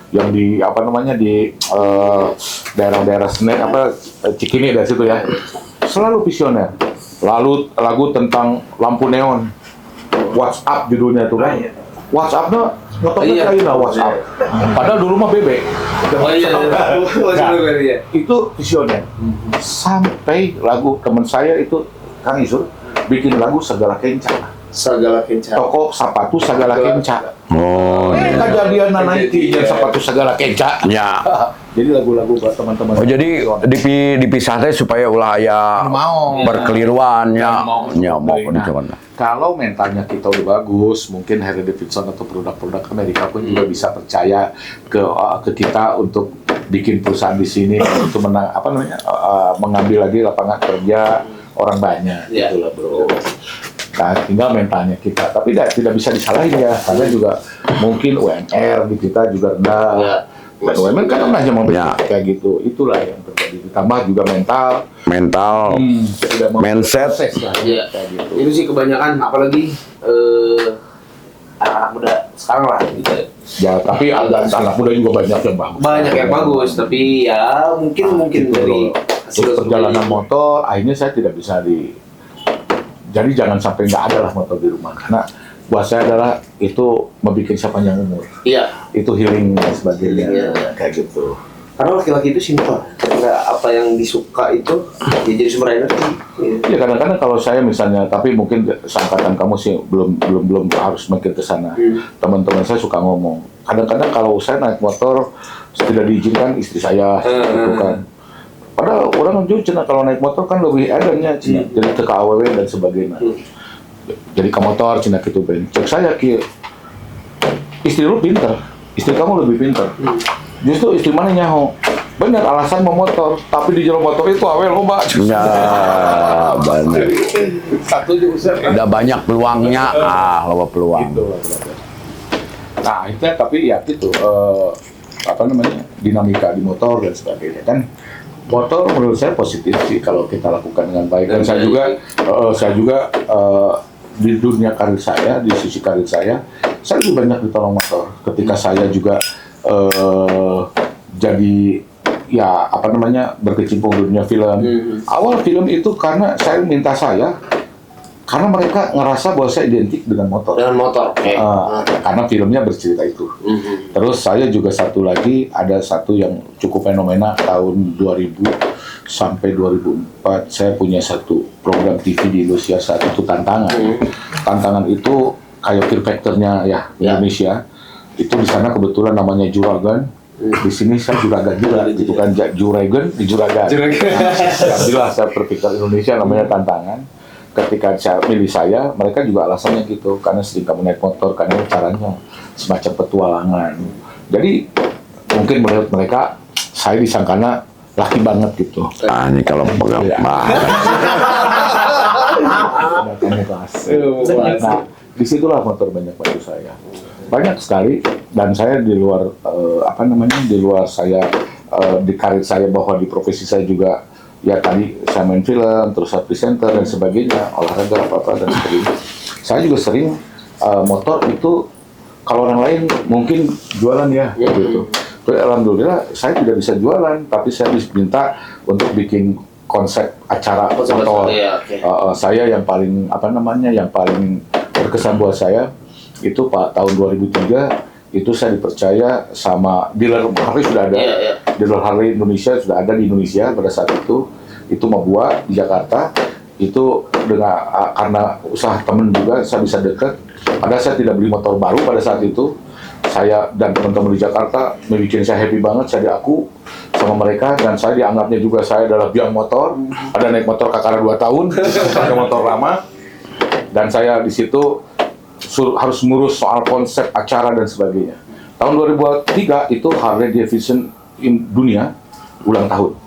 Yang di daerah-daerah Senen Cikini dari situ ya. Selalu visioner. Lalu lagu tentang lampu neon. WhatsApp judulnya tuh kan. WhatsApp-nya motornya kayak WhatsApp. Padahal dulu mah bebek. Itu visioner. Sampai lagu teman saya itu Kang Isur bikin lagu Segala Kenca. Toko sepatu Segala Kenca. Kejadian naiki sepatu Segala Kenca. Ya. Jadi lagu-lagu buat teman-teman. Jadi dipisah teh supaya ulah aya berkeliruan ya. Ya mau dicoba. Kalau mentalnya kita udah bagus, mungkin Harley Davidson atau produk-produk Amerika pun juga bisa percaya ke kita untuk bikin perusahaan di sini untuk mengambil lagi lapangan kerja orang banyak, gitulah bro. Nah, tinggal mentalnya kita, tapi tidak bisa disalahin ya, karena juga mungkin UMR di kita juga rendah. Dan UMR kan hanya mau kayak gitu, itulah yang terjadi. Ditambah juga mental, mindset, kayak gitu. Itu sih kebanyakan, apalagi anak muda sekarang lah gitu. Ya, tapi anak muda juga banyak yang bagus. Banyak yang bagus, tapi ya mungkin gitu dari hasil perjalanan motor, akhirnya saya tidak bisa jadi jangan sampai nggak ada lah motor di rumah, karena buat saya adalah itu membuat sepanjang umur. Iya. Itu healing dan sebagainya, kayak gitu. Karena laki-laki itu simpel, nggak apa yang disuka itu ya jadi sumber energi. Iya, kadang-kadang kalau saya misalnya, tapi mungkin seangkatan kamu sih belum harus mikir ke sana. Teman-teman saya suka ngomong, kadang-kadang kalau saya naik motor tidak diizinkan istri saya, gitu kan. Padahal orang juga kalau naik motor kan lebih edannya, jadi ke AWW dan sebagainya. Jadi ke motor cina gitu ben. Cek saya istri lu pinter, istri kamu lebih pinter. Justru istri mana nyaho. Bener alasan mau motor, tapi di jalan motor itu awal loba. Ya, benar. Satu juga Udah banyak peluangnya, loba peluang. Gitu. Nah, itu tapi ya gitu dinamika di motor dan sebagainya kan. Motor menurut saya positif sih kalau kita lakukan dengan baik. Dan saya juga di dunia karir saya, di sisi karir saya lebih banyak ditolong motor. Ketika saya juga jadi berkecimpung di dunia film. Awal film itu karena saya minta karena mereka ngerasa bahwa saya identik dengan motor. Karena filmnya bercerita itu. Terus saya juga ada satu yang cukup fenomena tahun 2000 sampai 2004 saya punya satu program TV di Indonesia saat itu tantangan. Tantangan itu kayak Fear Factor-nya Indonesia. Itu di sana kebetulan namanya Juragan. Di sini saya Juragan juga, gitu kan, Juragan di Juragan. Alhamdulillah saya berpikir Indonesia namanya tantangan. Ketika milih saya, mereka juga alasannya gitu, karena sering kamu naik motor, karena caranya semacam petualangan. Jadi mungkin menurut mereka saya disangkanya laki banget gitu. Ini kalau pegang Nah, disitulah motor banyak bantu saya. Banyak sekali, dan saya di luar di luar saya di karir saya bahwa di profesi saya juga ya tadi saya main film, terus saya presenter dan sebagainya, olahraga apa dan sebagainya. Saya juga sering motor itu kalau orang lain mungkin jualan ya gitu. Tapi alhamdulillah saya tidak bisa jualan, tapi saya diminta untuk bikin konsep acara motor. Saya yang paling yang paling berkesan buat saya itu Pak tahun 2003 itu saya dipercaya sama dealer Harley sudah ada. Dealer Harley Indonesia sudah ada di Indonesia pada saat itu Mabua di Jakarta. Itu dengan karena usaha temen juga saya bisa dekat. Padahal saya tidak beli motor baru pada saat itu. Saya dan teman-teman di Jakarta membuat saya happy banget, saya diaku sama mereka, dan saya dianggapnya juga saya adalah biang motor. Ada naik motor kakara 2 tahun, ada motor lama, dan saya di situ harus ngurus soal konsep acara dan sebagainya. Tahun 2003 itu Harley Davidson dunia ulang tahun,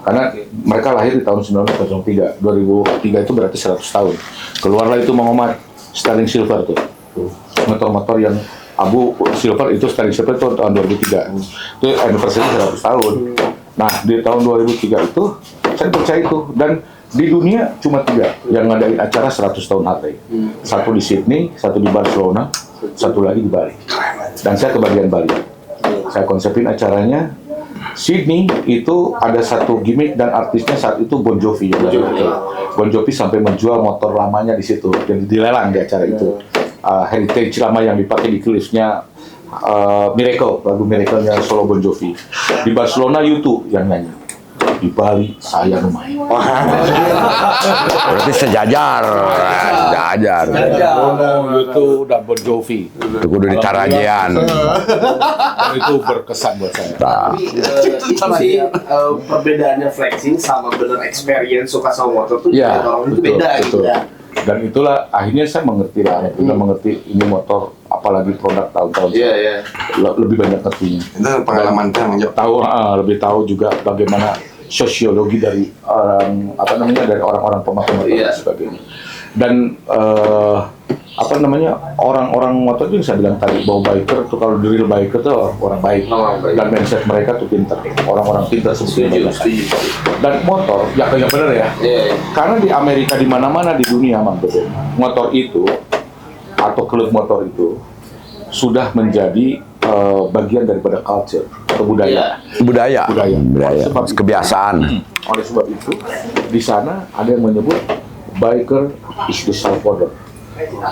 karena mereka lahir di tahun 1903. 2003 itu berarti 100 tahun. Keluarlah itu Muhammad Sterling Silver tuh, motor-motor yang abu silver itu Sterling Silver itu tahun 2003. Itu anniversary 100 tahun. Nah, di tahun 2003 itu saya percaya itu, dan di dunia cuma 3 yang ngadain acara 100 tahun Harley. Satu di Sydney, satu di Barcelona, satu lagi di Bali. Dan saya ke bagian Bali. Saya konsepin acaranya. Sydney itu ada satu gimmick dan artisnya saat itu Bon Jovi. Bon Jovi sampai menjual motor lamanya di situ, jadi dilelang di acara itu. Heritage lama yang dipakai di klipsnya Miracle, lagu Miracle-nya solo Bon Jovi. Di Barcelona U2 yang nyanyi. Di Bali saya lumayan. Berarti sejajar. U2 dan Bon Jovi. Itu kudu di Tarajean. Itu berkesan buat saya. Tapi itu sih perbedaannya flexing sama bener experience suka sama motor tuh orang itu beda gitu ya. Dan itulah akhirnya saya mengerti lah, mengerti ini motor, apalagi produk tahun-tahun lebih banyak ngertinya. Itu pengalaman tahu lebih tahu juga bagaimana sosiologi dari dari orang-orang pemakai motor dan sebagainya. Dan orang-orang motor itu yang saya bilang tadi, bahwa biker tuh kalau di real biker tuh orang baik, dan mindset mereka tuh pintar, orang-orang pintar seperti mereka. Dan motor yang benar ya, karena di Amerika di mana-mana di dunia motor itu atau klub motor itu sudah menjadi bagian daripada culture atau budaya. Kebiasaan. Oleh sebab itu di sana ada yang menyebut biker is the saltwater.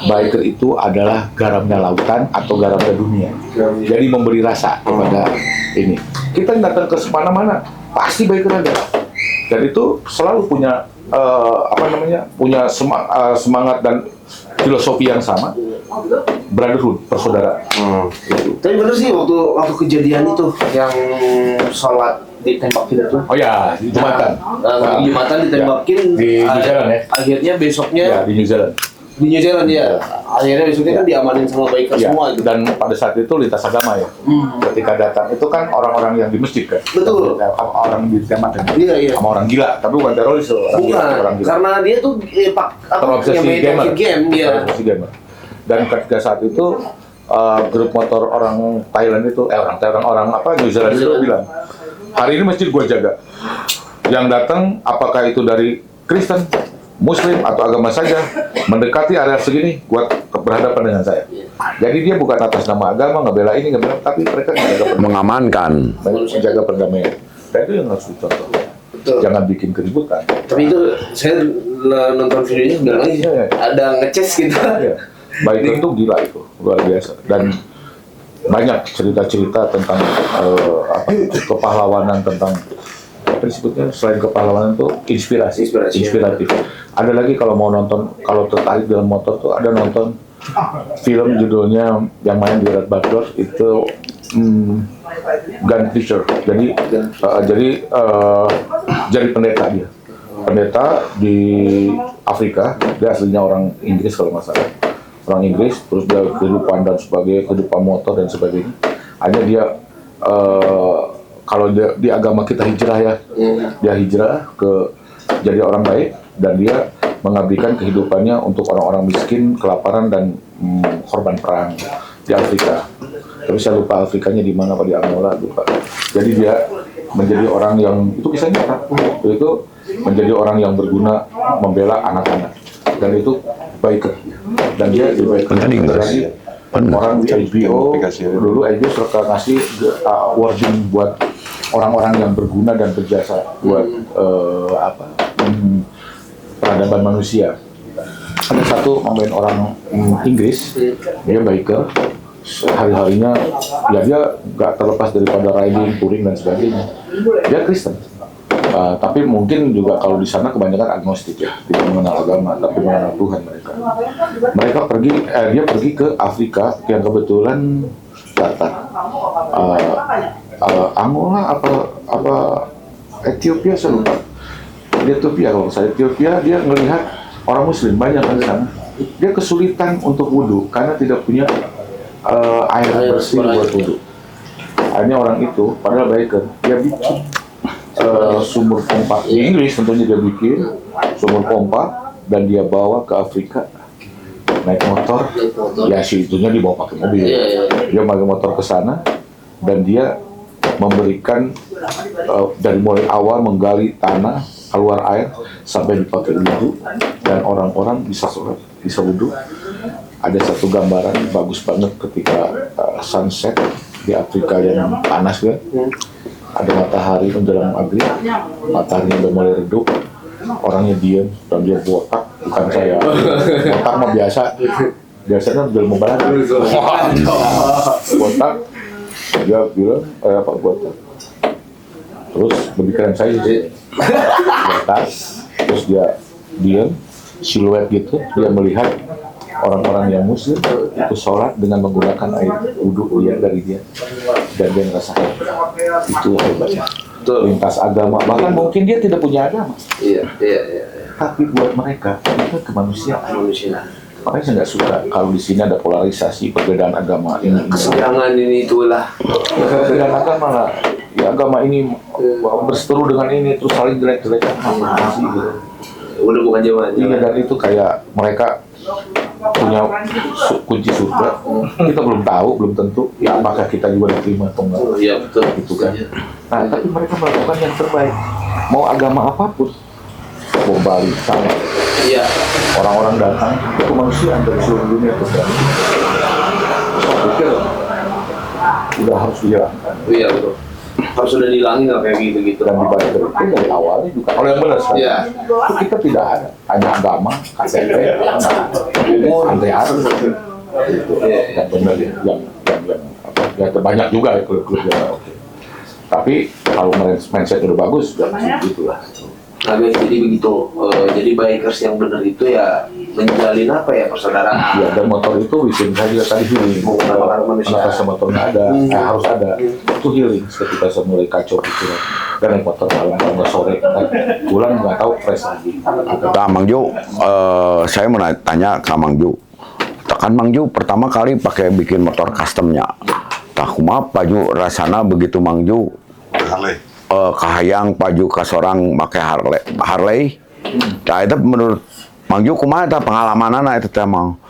Biker itu adalah garamnya lautan atau garamnya dunia. Jadi memberi rasa kepada ini. Kita datang ke mana-mana pasti biker ada. Dan itu selalu punya punya semangat dan filosofi yang sama. Brotherhood, persaudaraan. Tapi bener sih waktu kejadian itu yang sholat ditembakin itu. Oh ya, di Jumatan. Jumatan ditembakin di New Zealand ya. Akhirnya besoknya di New Zealand. Di New Zealand ya. Akhirnya besoknya kan diamanin sama biker semua gitu. Dan pada saat itu lintas agama ya. Ketika datang itu kan orang-orang yang di masjid kan. Betul. Orang di tempat kan. Iya. Sama orang gila, tapi bukan teroris loh. Orang gila. Karena dia tuh terobsesi game dia. Dan ketika saat itu grup motor orang Thailand itu orang New Zealand itu bilang, hari ini masjid gua jaga. Yang datang apakah itu dari Kristen, Muslim atau agama saja mendekati area segini, gua berhadapan dengan saya. Jadi dia bukan atas nama agama ngebela ini ngebela, tapi mereka mengamankan, menjaga perdamaian. Dan itu yang harus dicontoh. Jangan bikin keributan. Tapi itu saya nonton videonya bilang lagi ada ngeces gitu. Biker itu gila itu, luar biasa. Dan banyak cerita-cerita tentang kepahlawanan, tentang apa disebutnya, selain kepahlawanan itu inspiratif. Ada lagi kalau mau nonton, kalau tertarik dalam motor tuh ada nonton film judulnya yang main di Red Butler itu Gun Fisher. Jadi pendeta dia. Pendeta di Afrika, dia aslinya orang Inggris kalau nggak salah. Orang Inggris, terus dia kehidupan dan sebagainya, kehidupan motor dan sebagainya. Hanya dia kalau dia, di agama kita hijrah ya, dia hijrah ke jadi orang baik, dan dia mengabdikan kehidupannya untuk orang-orang miskin, kelaparan dan korban perang di Afrika. Tapi saya lupa Afrikanya di mana, Pak, di Angola lupa. Jadi dia menjadi orang yang itu kisahnya nyata. Itu menjadi orang yang berguna membela anak-anak. Dan itu baik. Dan dia di baik lagi orang di HBO dulu HBO suka ngasih awarding buat orang-orang yang berguna dan berjasa buat peradaban manusia. Ada satu pemain orang Inggris, dia biker, hari-harinya ya dia nggak terlepas daripada riding, touring dan sebagainya. Dia Kristen, tapi mungkin juga kalau di sana kebanyakan agnostik ya, tidak mengenal agama, tapi mengenal Tuhan mereka. Mereka dia pergi ke Afrika yang kebetulan datang. Angola apa Ethiopia saya lupa. Di Ethiopia kalau saya Ethiopia dia melihat orang Muslim banyak di sana. Dia kesulitan untuk wudhu karena tidak punya air bersih buat wudhu. Akhirnya orang itu padahal biker dia bikin sumur pompa di Inggris tentunya dia bikin sumur pompa dan dia bawa ke Afrika naik motor. Ya si itunya dibawa pakai mobil. Dia pakai motor ke sana dan dia memberikan dari mulai awal menggali tanah keluar air sampai dipakai wudhu dan orang-orang bisa sholat, bisa wudhu. Ada satu gambaran bagus banget ketika sunset di Afrika yang panas kan, ada matahari menjelang maghrib, mataharinya udah mulai redup, orangnya diam dan dia botak, bukan saya, botak mah biasanya udah mau balik, botak, dia bilang apa botak, terus berpikiran saya sih. Atas, terus dia diam, siluet gitu, dia melihat orang-orang yang muslim itu sholat dengan menggunakan air wudhu dari dia dan dia merasa itu hebatnya lintas agama, bahkan mungkin dia tidak punya agama, tapi buat mereka itu kemanusiaan. Makanya saya nggak suka kalau di sini ada polarisasi perbedaan agama ini. Kesenjangan ini itulah. Perbedaan agama lah. Ya agama ini berseteru dengan ini terus saling jelek-jelekan gitu. Udah bukan zaman. Iya, dan itu kayak mereka punya kunci surga. Kita belum tahu, belum tentu. Ya apakah kita juga diterima atau enggak? Iya betul. Gitu kan. Nah tapi mereka melakukan yang terbaik. Mau agama apapun, mau Bali sama. Iya. Orang-orang datang ke kemanusiaan dari seluruh dunia ke sana. Saya pikir udah harus dihilangkan. Iya betul. Harus sudah dihilangin nggak kayak gitu-gitu. Dan dibalik itu dari awalnya juga. Kalau yang benar sekali, itu kita tidak ada. Hanya agama, KTP, santai aja. Gitu. Yang benar ya, yang banyak juga ya klub-klub yang oke. Tapi kalau mindset udah bagus, udah gitu lah. Nah guys, jadi begitu. Jadi bikers yang benar itu ya menjalin apa ya persaudaraan. Iya, dan motor itu bikin saya juga tadi healing. Kenapa motor nggak ada? Harus ada. Itu healing ketika saya mulai kacau pikiran. Dan naik motor malam kalau sore, pulang nggak tahu fresh lagi. Nah, Mang Ju, saya mau tanya ke Mang Ju. Kan Mang Ju pertama kali pakai bikin motor customnya. Tah kumaha Pak Ju rasana begitu Mang Ju? Harley. Kahayang paju ke seorang pakai Harley. Nah itu menurut Mang Ju kumaha eta pengalamanana eta teh Mang.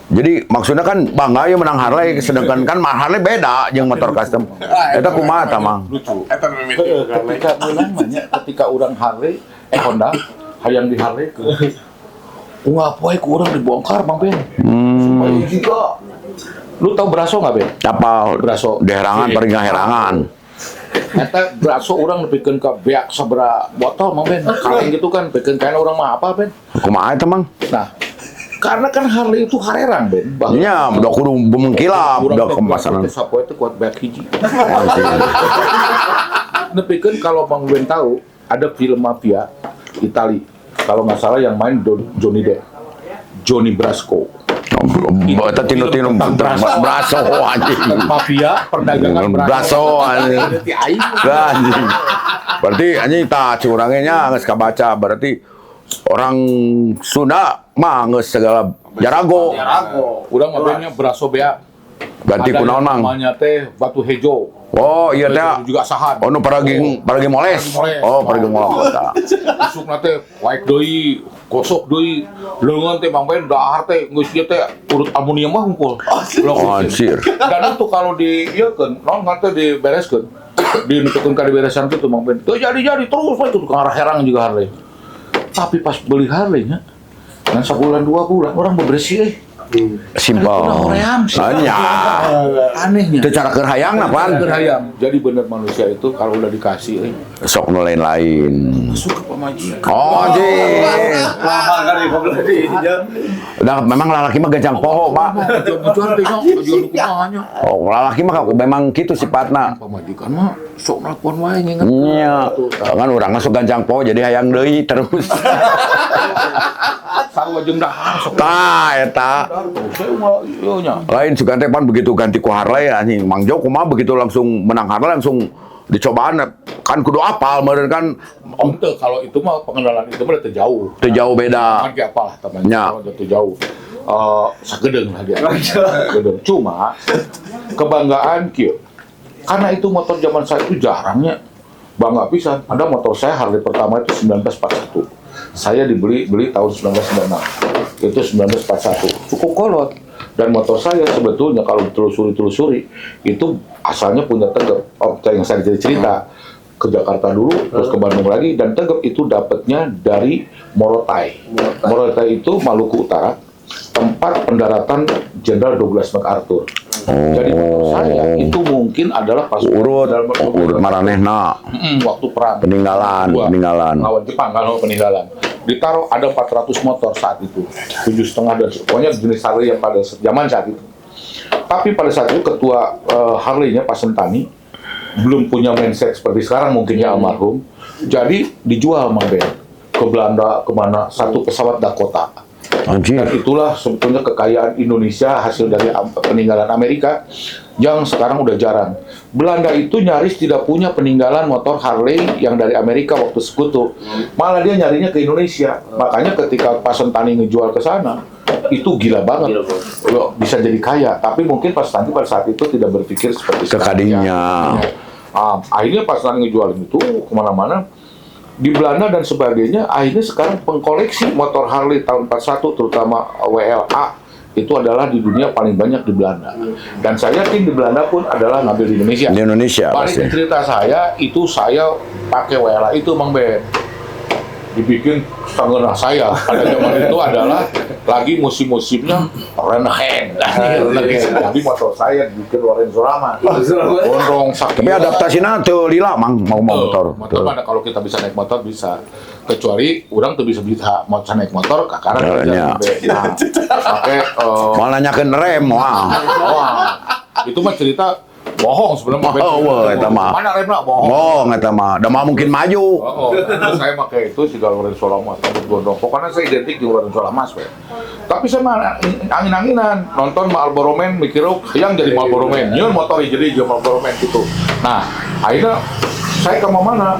Jadi maksudnya kan bangga ya menang Harley, sedangkan kan Harley beda jeung motor custom. Eta kumaha tah Mang? Lucu. Eta mimiti Ketika ulang banyak, ketika orang Harley, Honda, hayang di Harley ke ngapain ku orang dibongkar Bang Ben. Supaya juga. Lu tahu Braso nggak Ben? Apa Braso. Deherangan paling herangan. Eta Braso orang nepikeun ka beak sabara botol Mang Ben. Kaleng gitu kan, pikeun kain orang mah apa Ben? Kumaha eta Mang? Nah, karena kan Harley itu harerang Ben. Nya udah kudu mengkilap, udah kemasanan. Sapo itu kuat beak hiji. Nepikeun kalau Bang Ben tahu ada film mafia Itali. Kalau nggak salah yang main Johnny Depp, Johnny Brasco. Eta tino-tino Braso anjing. Mafia perdagangan Braso anjing. Anjing. Berarti anjing tah curangnya nya geus kabaca berarti orang Sunda mah geus segala jarago. Urang mabenya Braso bea. Ganti Ada kunaon, yang Mang? namanya teh batu hejo. Oh, iya teh. Juga sahan. Oh, nu paragi moles. Oh, paragi moles. Usuk nate waek deui, gosok deui. Leungeun teh Mang Ben dahar teh geus ieu teh urut aluminium mah hungkul. Oh, anjir. Dan itu kalau di ieukeun, naon teh dibereskeun. Dinutukeun ka diberesan kitu Mang Ben. Teu jadi terus we itu ka arah herang juga Harley. Tapi pas beli Harley nya, dan sebulan 2 bulan orang bebersih Simpel. Hanya. Anehnya. Itu cara kerhayang pan. Berhayang. Jadi bener manusia itu kalau udah dikasih Sok nu lain-lain. masuk ke pemajikan. Oh, anjir. Lama kali ngobrol di Udah memang lalaki mah gajang poho, Pak. Tujuan teh tujuan kumanya. Oh, lalaki mah memang gitu sifatna. Pemajikan mah sok nelpon wae nginget. Iya. Kan urang masuk gajang poho jadi hayang deui terus. Sarua jeung dahar sok. Tah eta. Saya mah ieu nya. Lain sugan teh pan begitu ganti ku Harley anjing. Mang Jo kumaha begitu langsung menang Harley langsung dicobaan kan kudu apal meureun kan Teu kalau itu mah pengenalan itu mah teu jauh. teu jauh beda. Kan ge apalah teman. Nya. Kalau teu jauh. Sagedeung lah dia. Sagedeung. Cuma kebanggaan kieu. Karena itu motor zaman saya itu jarangnya bangga pisan. Ada motor saya Harley pertama itu 1941. Saya beli tahun 1996. Itu 1941. Cukup kolot. Dan motor saya sebetulnya kalau telusuri itu asalnya punya Tegep. Oh, yang saya cerita ke Jakarta dulu, terus ke Bandung lagi, dan Tegep itu dapatnya dari Morotai. Morotai itu Maluku Utara, tempat pendaratan Jenderal Douglas MacArthur. Jadi motor saya itu mungkin adalah pas Urut maranehna waktu perang peninggalan. lawan Jepang kalau peninggalan. Ditaruh ada 400 motor saat itu, 7,5 dan pokoknya jenis Harley yang pada zaman saat itu. Tapi pada saat itu ketua Harley-nya Pak Sentani belum punya mindset seperti sekarang mungkin ya almarhum. Jadi dijual Mang Ben ke Belanda kemana, satu pesawat Dakota. Anjir. Dan itulah sebetulnya kekayaan Indonesia hasil dari peninggalan Amerika yang sekarang udah jarang. Belanda itu nyaris tidak punya peninggalan motor Harley yang dari Amerika waktu sekutu. Malah dia nyarinya ke Indonesia. Makanya ketika Pak Sentani ngejual ke sana, itu gila banget. Bisa jadi kaya. Tapi mungkin Pak Sentani pada saat itu tidak berpikir seperti Kekadinya. Akhirnya Pak Sentani ngejualin itu kemana-mana. Di Belanda dan sebagainya, akhirnya sekarang pengkoleksi motor Harley tahun 41 terutama WLA itu adalah di dunia paling banyak di Belanda. Dan saya yakin di Belanda pun adalah ngambil di Indonesia. Di Indonesia Balik pasti. ke cerita saya, itu saya pakai WLA itu Mang Ben. Dibikin setengah saya pada zaman itu adalah lagi musim-musimnya Renegade. Jadi motor saya dibikin Lorenzo Lama. Gondrong sakit. Tapi adaptasinya tuh lila mang mau motor. Motor mana kalau kita bisa naik motor bisa. Kecuali orang tuh bisa mau naik motor karena Ya. pakai Mau nanyakeun rem wah. itu mah cerita bohong sebenarnya. Oh, eta mah. Mana remnya bohong. Oh, eta mah. Da mah mungkin maju. Saya pakai itu si Lorenzo Lamas, rambut gondrong. Pokoknya saya identik dengan Lorenzo Lamas, we. Tapi saya mah angin-anginan, nonton Marlboro Man, mikir yang jadi Marlboro Man, nyeun motor jadi Marlboro Man gitu. Nah, akhirnya saya ke mana?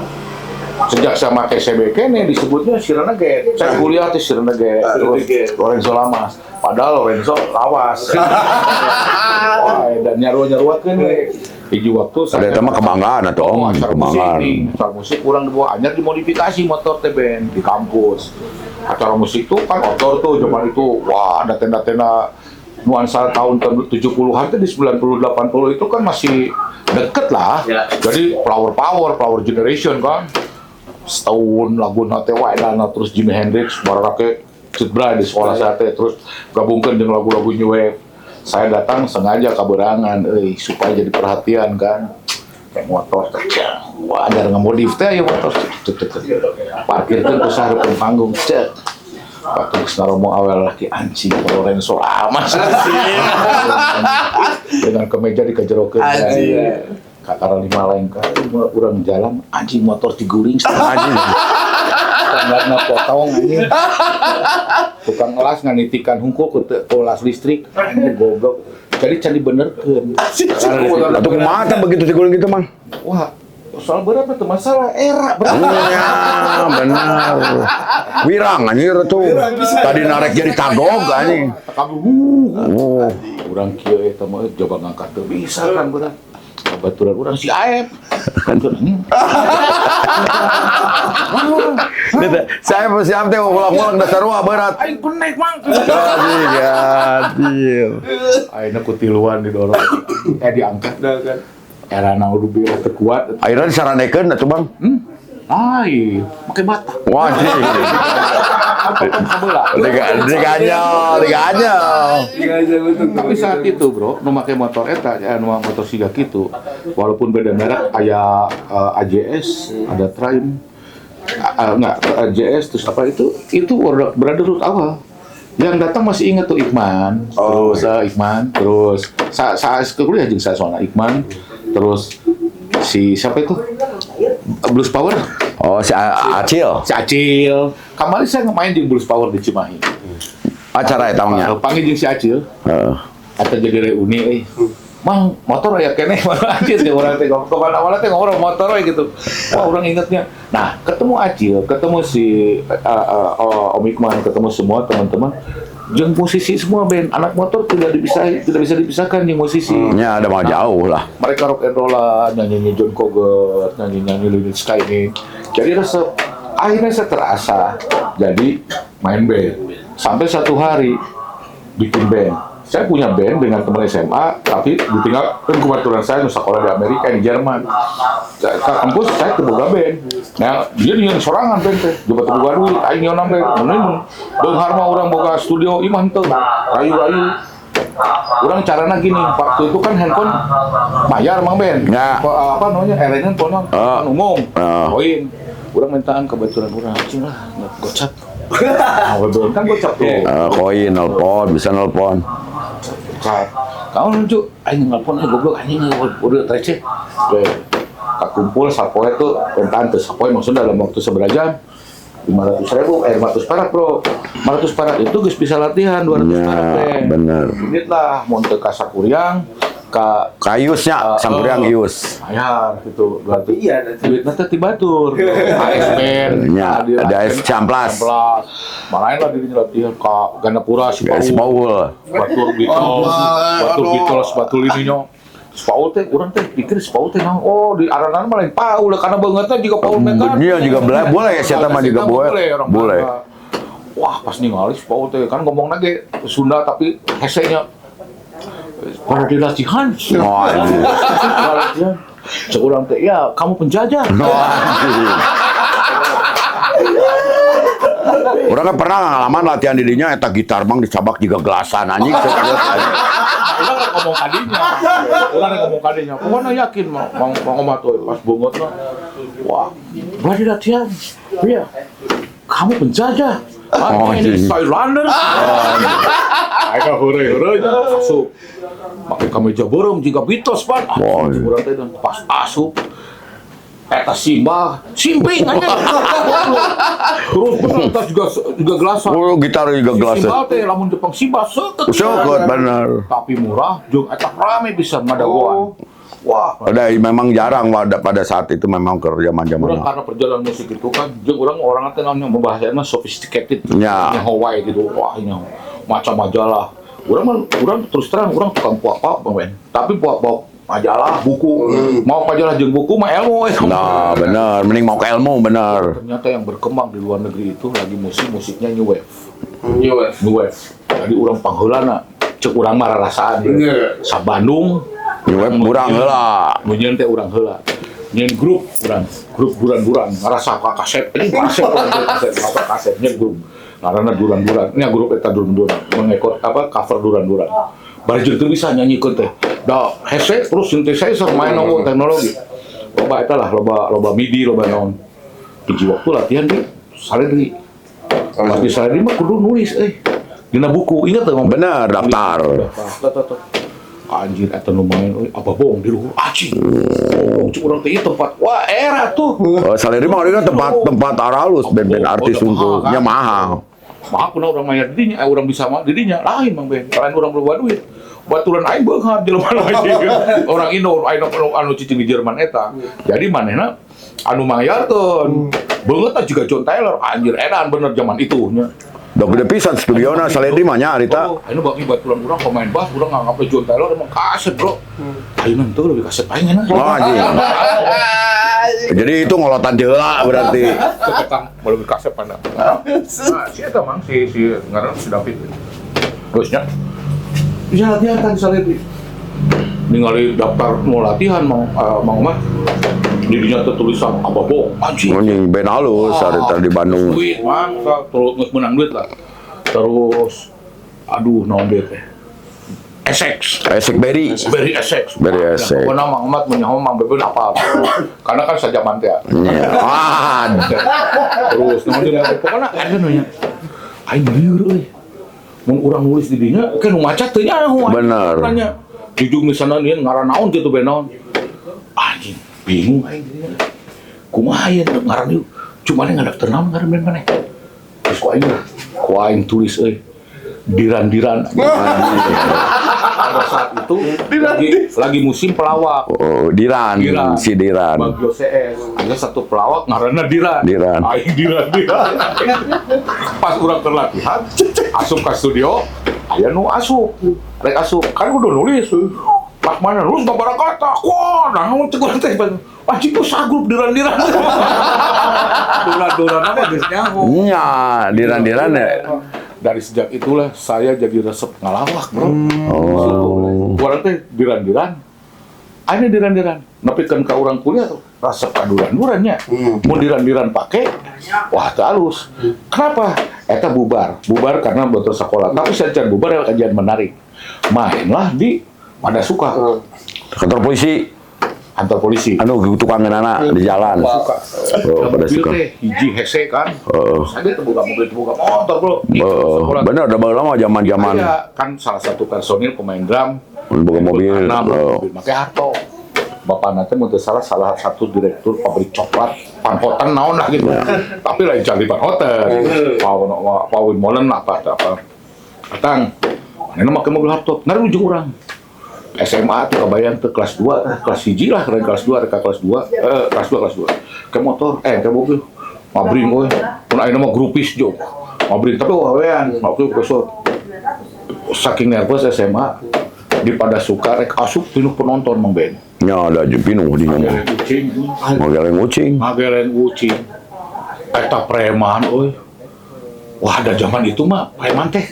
Sejak saya pakai CB kene disebutnya si Renegade. Saya kuliah di si Renegade, terus Lorenzo Lamas. Padahal Lorenzo lawas. Wah, dan nyaru-nyaruakeun we. Hiji waktu Ada eta mah kebanggaan atuh om, acara kebanggaan. musik kurang dibawa anyar dimodifikasi motor teh Ben di kampus. Acara musik tuh kan outdoor tuh zaman itu. Wah, ada tenda-tenda nuansa tahun 70-an tuh di 90 80 itu kan masih deket lah. Ya. Jadi flower generation kan. Setahun lagu nate wae terus Jimi Hendrix barake cedera di sekolah saya teh terus gabungkan dengan lagu-lagu new wave. Saya datang sengaja kaberangan supaya jadi perhatian kan. Kayak motor wah ada ngemodif teh ya motor parkirkeun ku sahareupeun panggung cek. Waktu ngomong awal laki anjing Lorenzo Lamas dengan kemeja dikejerokeun Katara 5 lain kali urang jalan anjing motor diguling anjing standarna potong anjing tukang elas nganitikan hungkul ku teu las listrik anjing goblok jadi can dibenerkeun Atuh kumaha teh begitu diguling gitu mang? wah soal berat itu masalah era berat. Iya, benar. Wirang anjir tuh. Tadi narek jadi tagog anjing. Kamu Oh. urang kieu eta mah coba ngangkat teu bisa kan berat. Kebetulan urang si Aep. Saya siap teh ulang-ulang dasar wah berat. Aing penek mang. Gadil. Aina kutiluan didorong. Diangkat dah kan. Era naon bira teu kuat. Akhirnya disaranekeun atuh Bang. Ai, make bata. Wajib. Diganyol. Tapi saat itu bro, nu make motor eta, nu motor siga kitu, walaupun beda merek, aya AJS, ada Triumph, enggak AJS, terus apa itu Brotherhood awal. Yang datang masih ingat tuh Iqman, terus Iqman, terus saya kuliah jeung saya Iqman, terus si siapa itu Blues Power. Oh, si Acil. Si Acil. Kemarin saya main di Blues Power di Cimahi. Acara eta mangnya. Panggil jeung si Acil. Heeh. Atau jadi reuni Mang, motor ya kene mana Acil teh orang teh kemana-mana teh ngomong motor we gitu. Wah, orang ingatnya. Nah, ketemu Acil, ketemu si Om Iqman, ketemu semua teman-teman. Jeung musisi semua band, anak motor tidak bisa dipisahkan jeung musisi. Ya ada mah jauh lah. Mereka rock and roll, nyanyi John Cougar, nyanyi Lynyrd Skynyrd. Jadi akhirnya saya terasa jadi main band. Sampai satu hari bikin band. Saya punya band dengan teman SMA, tapi ditinggal kan kebetulan saya sekolah di Amerika, di Jerman. Ke kampus saya keboga band. Nah, dia nyanyi sorangan band teh, coba teu boga duit, aing nyeunam band. Mun beunghar mah urang boga studio iman teu, rayu-rayu. Urang carana gini, waktu itu kan handphone bayar mang Ben. Ya. Apa namanya? Handphone umum. Koin. Urang mintaan kebetulan urang cing lah, gocap. Kan gocap tuh. Koin nelpon, bisa nelpon. Kamu nunjuk, aing nelpon goblok anjing udah receh. Kumpul sapoe tuh pentaan tuh sapoe maksudnya dalam waktu seberapa jam 500.000, 500 perak bro. 500 perak itu guys bisa latihan 200 perak deh. Bener. Duit lah, monte ka sakuriang, Kayusnya, Sangkuriang Gius. bayar gitu. Berarti iya, duit nanti tibatur. ASN, Ya, ada AS Camplas. Marahin lah dirinya latihan ke Gandapura, si Paul. Batur Beatles, batur ininya. Paul teh, orang teh pikir Paul teh nang di aranan mah lain Paul karena bangetnya juga Paul Megan. Dia juga boleh ya, siapa mah juga boleh. Wah, pas ningali Paul teh kan ngomong lagi Sunda tapi hesenya pada di latihan. Oh, Latihan. Seorang teh, ya kamu penjajah. Orang kan pernah ngalaman latihan dirinya eta gitar bang dicabak juga gelasan anjing. Orang ngomong kadinya. Pokoknya yakin mau ngomong tuh pas bongot lah. Wah, berarti latihan. Iya. Kamu penjajah. Ini Highlander. Ayo hore masuk. Pakai kemeja borong juga Beatles pan. Orang teh pas asup. Eta simping aja. Terus bener juga gelasan. Oh, gitar juga gelasan. Simba teh lamun Jepang Simba seukeut. Seukeut bener. Tapi murah, jeung eta rame bisa ngadagoan. Wah, memang jarang pada saat itu memang kerja Urang manja-manja. karena perjalanan musik itu kan, jeung orang teh namanya membahasanya sophisticated. Ya. Hawaii gitu. Wah, ini macam majalah. Urang terus terang tukang puak-puak, men. Tapi puak-puak majalah, buku, mau majalah jeung buku mah ilmu. Nah, benar. Mending mau ke ilmu, benar. Ternyata yang berkembang di luar negeri itu lagi musiknya new wave. New wave. Jadi urang pangheulana, cek urang mah rarasaan. Sa Bandung, Web kurang heula. munyeun teh urang heula. Nyeun grup duran-duran, ngarasa ka kaset, ini kaset nyeun grup. Ngaranna duran-duran, nya grup eta duran-duran, mengekor cover duran-duran. Bari jeung teu bisa nyanyikeun teh. Da headset terus synthesizer main ngomong teknologi. Loba eta lah, loba MIDI, loba naon. Hiji waktu latihan di Saledri. Pas di Saledri mah kudu nulis dina buku, ingat teh Benar, daftar. Anjir eta nu main apa bohong di luhur acing. Cuk urang teh tempat wah era tuh. Saleri mah kan tempat aralus band-band artis unggulnya mahal. Mahal pun orang main didinya, orang bisa mah didinya lain mang Ben. Lain orang berbuat duit. baturan aing beunghar jelema lagi. Orang Indo anu cicing di Jerman eta. Jadi manehna anu mayarkeun. Beungeut juga John Taylor anjir edan bener zaman itu nya. Da gede pisan studiona Saledri mah nya Arita. Ayeuna bagi baturan urang pemain bass urang nganggap John Taylor emang kaset, Bro. Ayeuna teu lebih kaset aing enak. Oh anjing. Jadi itu ngolotan heula berarti. Ketekang lebih kaset pada. Nah, si eta mang si ngaran si David. Terusnya bisa latihan kan Saledri. Ningali daftar mau latihan Mang Omar. Dirinya tertulisan apa bohong anjing. Anjing band halus Arita di Bandung. Duit mang terus menang duit lah. Terus aduh naon dia teh. Essex. Esek Berry. Beri Essex. Beri Essex. Pokoknya Mang Ahmad menyaho Mang Bebel apa. Karena kan sajaman teh. Nya. Terus naon dia pokoknya ada nya. Aing lieur euy. Mun urang nulis di dinya kan maca teu nya. Bener. Jujung di sana nih ngaran naon gitu be naon. Anjing bingung aing dinya. Kumaha ieu ngaran ieu? Cuma nih ngadaftar naon ngaran band maneh. Terus ku aing tulis euy. Diran-diran. Pada saat itu lagi musim pelawak. Oh, Diran. Si Diran. Bagio CS. Ada satu pelawak ngaranna Diran. Diran. Aing Diran. Pas urang terlatihan, asup ke studio, aya nu asup. Rek asup, kan udah nulis. Pas mana nulis babaraha kata. Wah, naon cek urang teh. Anjing tuh sagrup Diran-diran. Diran-diran apa geus nyaho. Nya, Diran-diran ya. Dari sejak itulah saya jadi resep ngalawak, Bro. Oh. Orang teh diran-diran. Ane diran-diran. Nepikeun ka urang kuliah tuh resep kaduran-durannya. Mun diran-diran pake, wah teu halus. Kenapa? Eta bubar. Bubar karena boten sekolah. Tapi sajan bubar kajian menarik. Mainlah di Pada Suka. Kantor polisi. Kantor polisi. Anu tukang anak di jalan. Oh, Pada Suka. Mobil teh hiji hese kan. Heeh. Terus ada terbuka mobil terbuka motor, Bro. Sekolah. Bener, udah lama zaman-zaman Iya, kan salah satu personil pemain drum boga mobil. mobil make harto. Bapak nanti mau salah satu direktur pabrik coklat Panhoten naon lah gitu. Tapi lain cari Panhoten. Pawin molen lah apa. Datang. Mana make mobil harto. Ngaruh jeung urang. SMA tuh kebayang ke kelas 2, kelas 1 lah, kelas 2, kelas 2. Ke motor, ke mobil. Mabring euy. Mun ayeuna mah grupis jo. Mabring tapi wawean, waktu besok. Saking nervous SMA di Pada Suka rek asup pinuh penonton Mang Ben. Nya ada pinuh di ngomong. Kucing. Mageleng ucing. Eta preman euy. Wah, ada zaman itu mah preman teh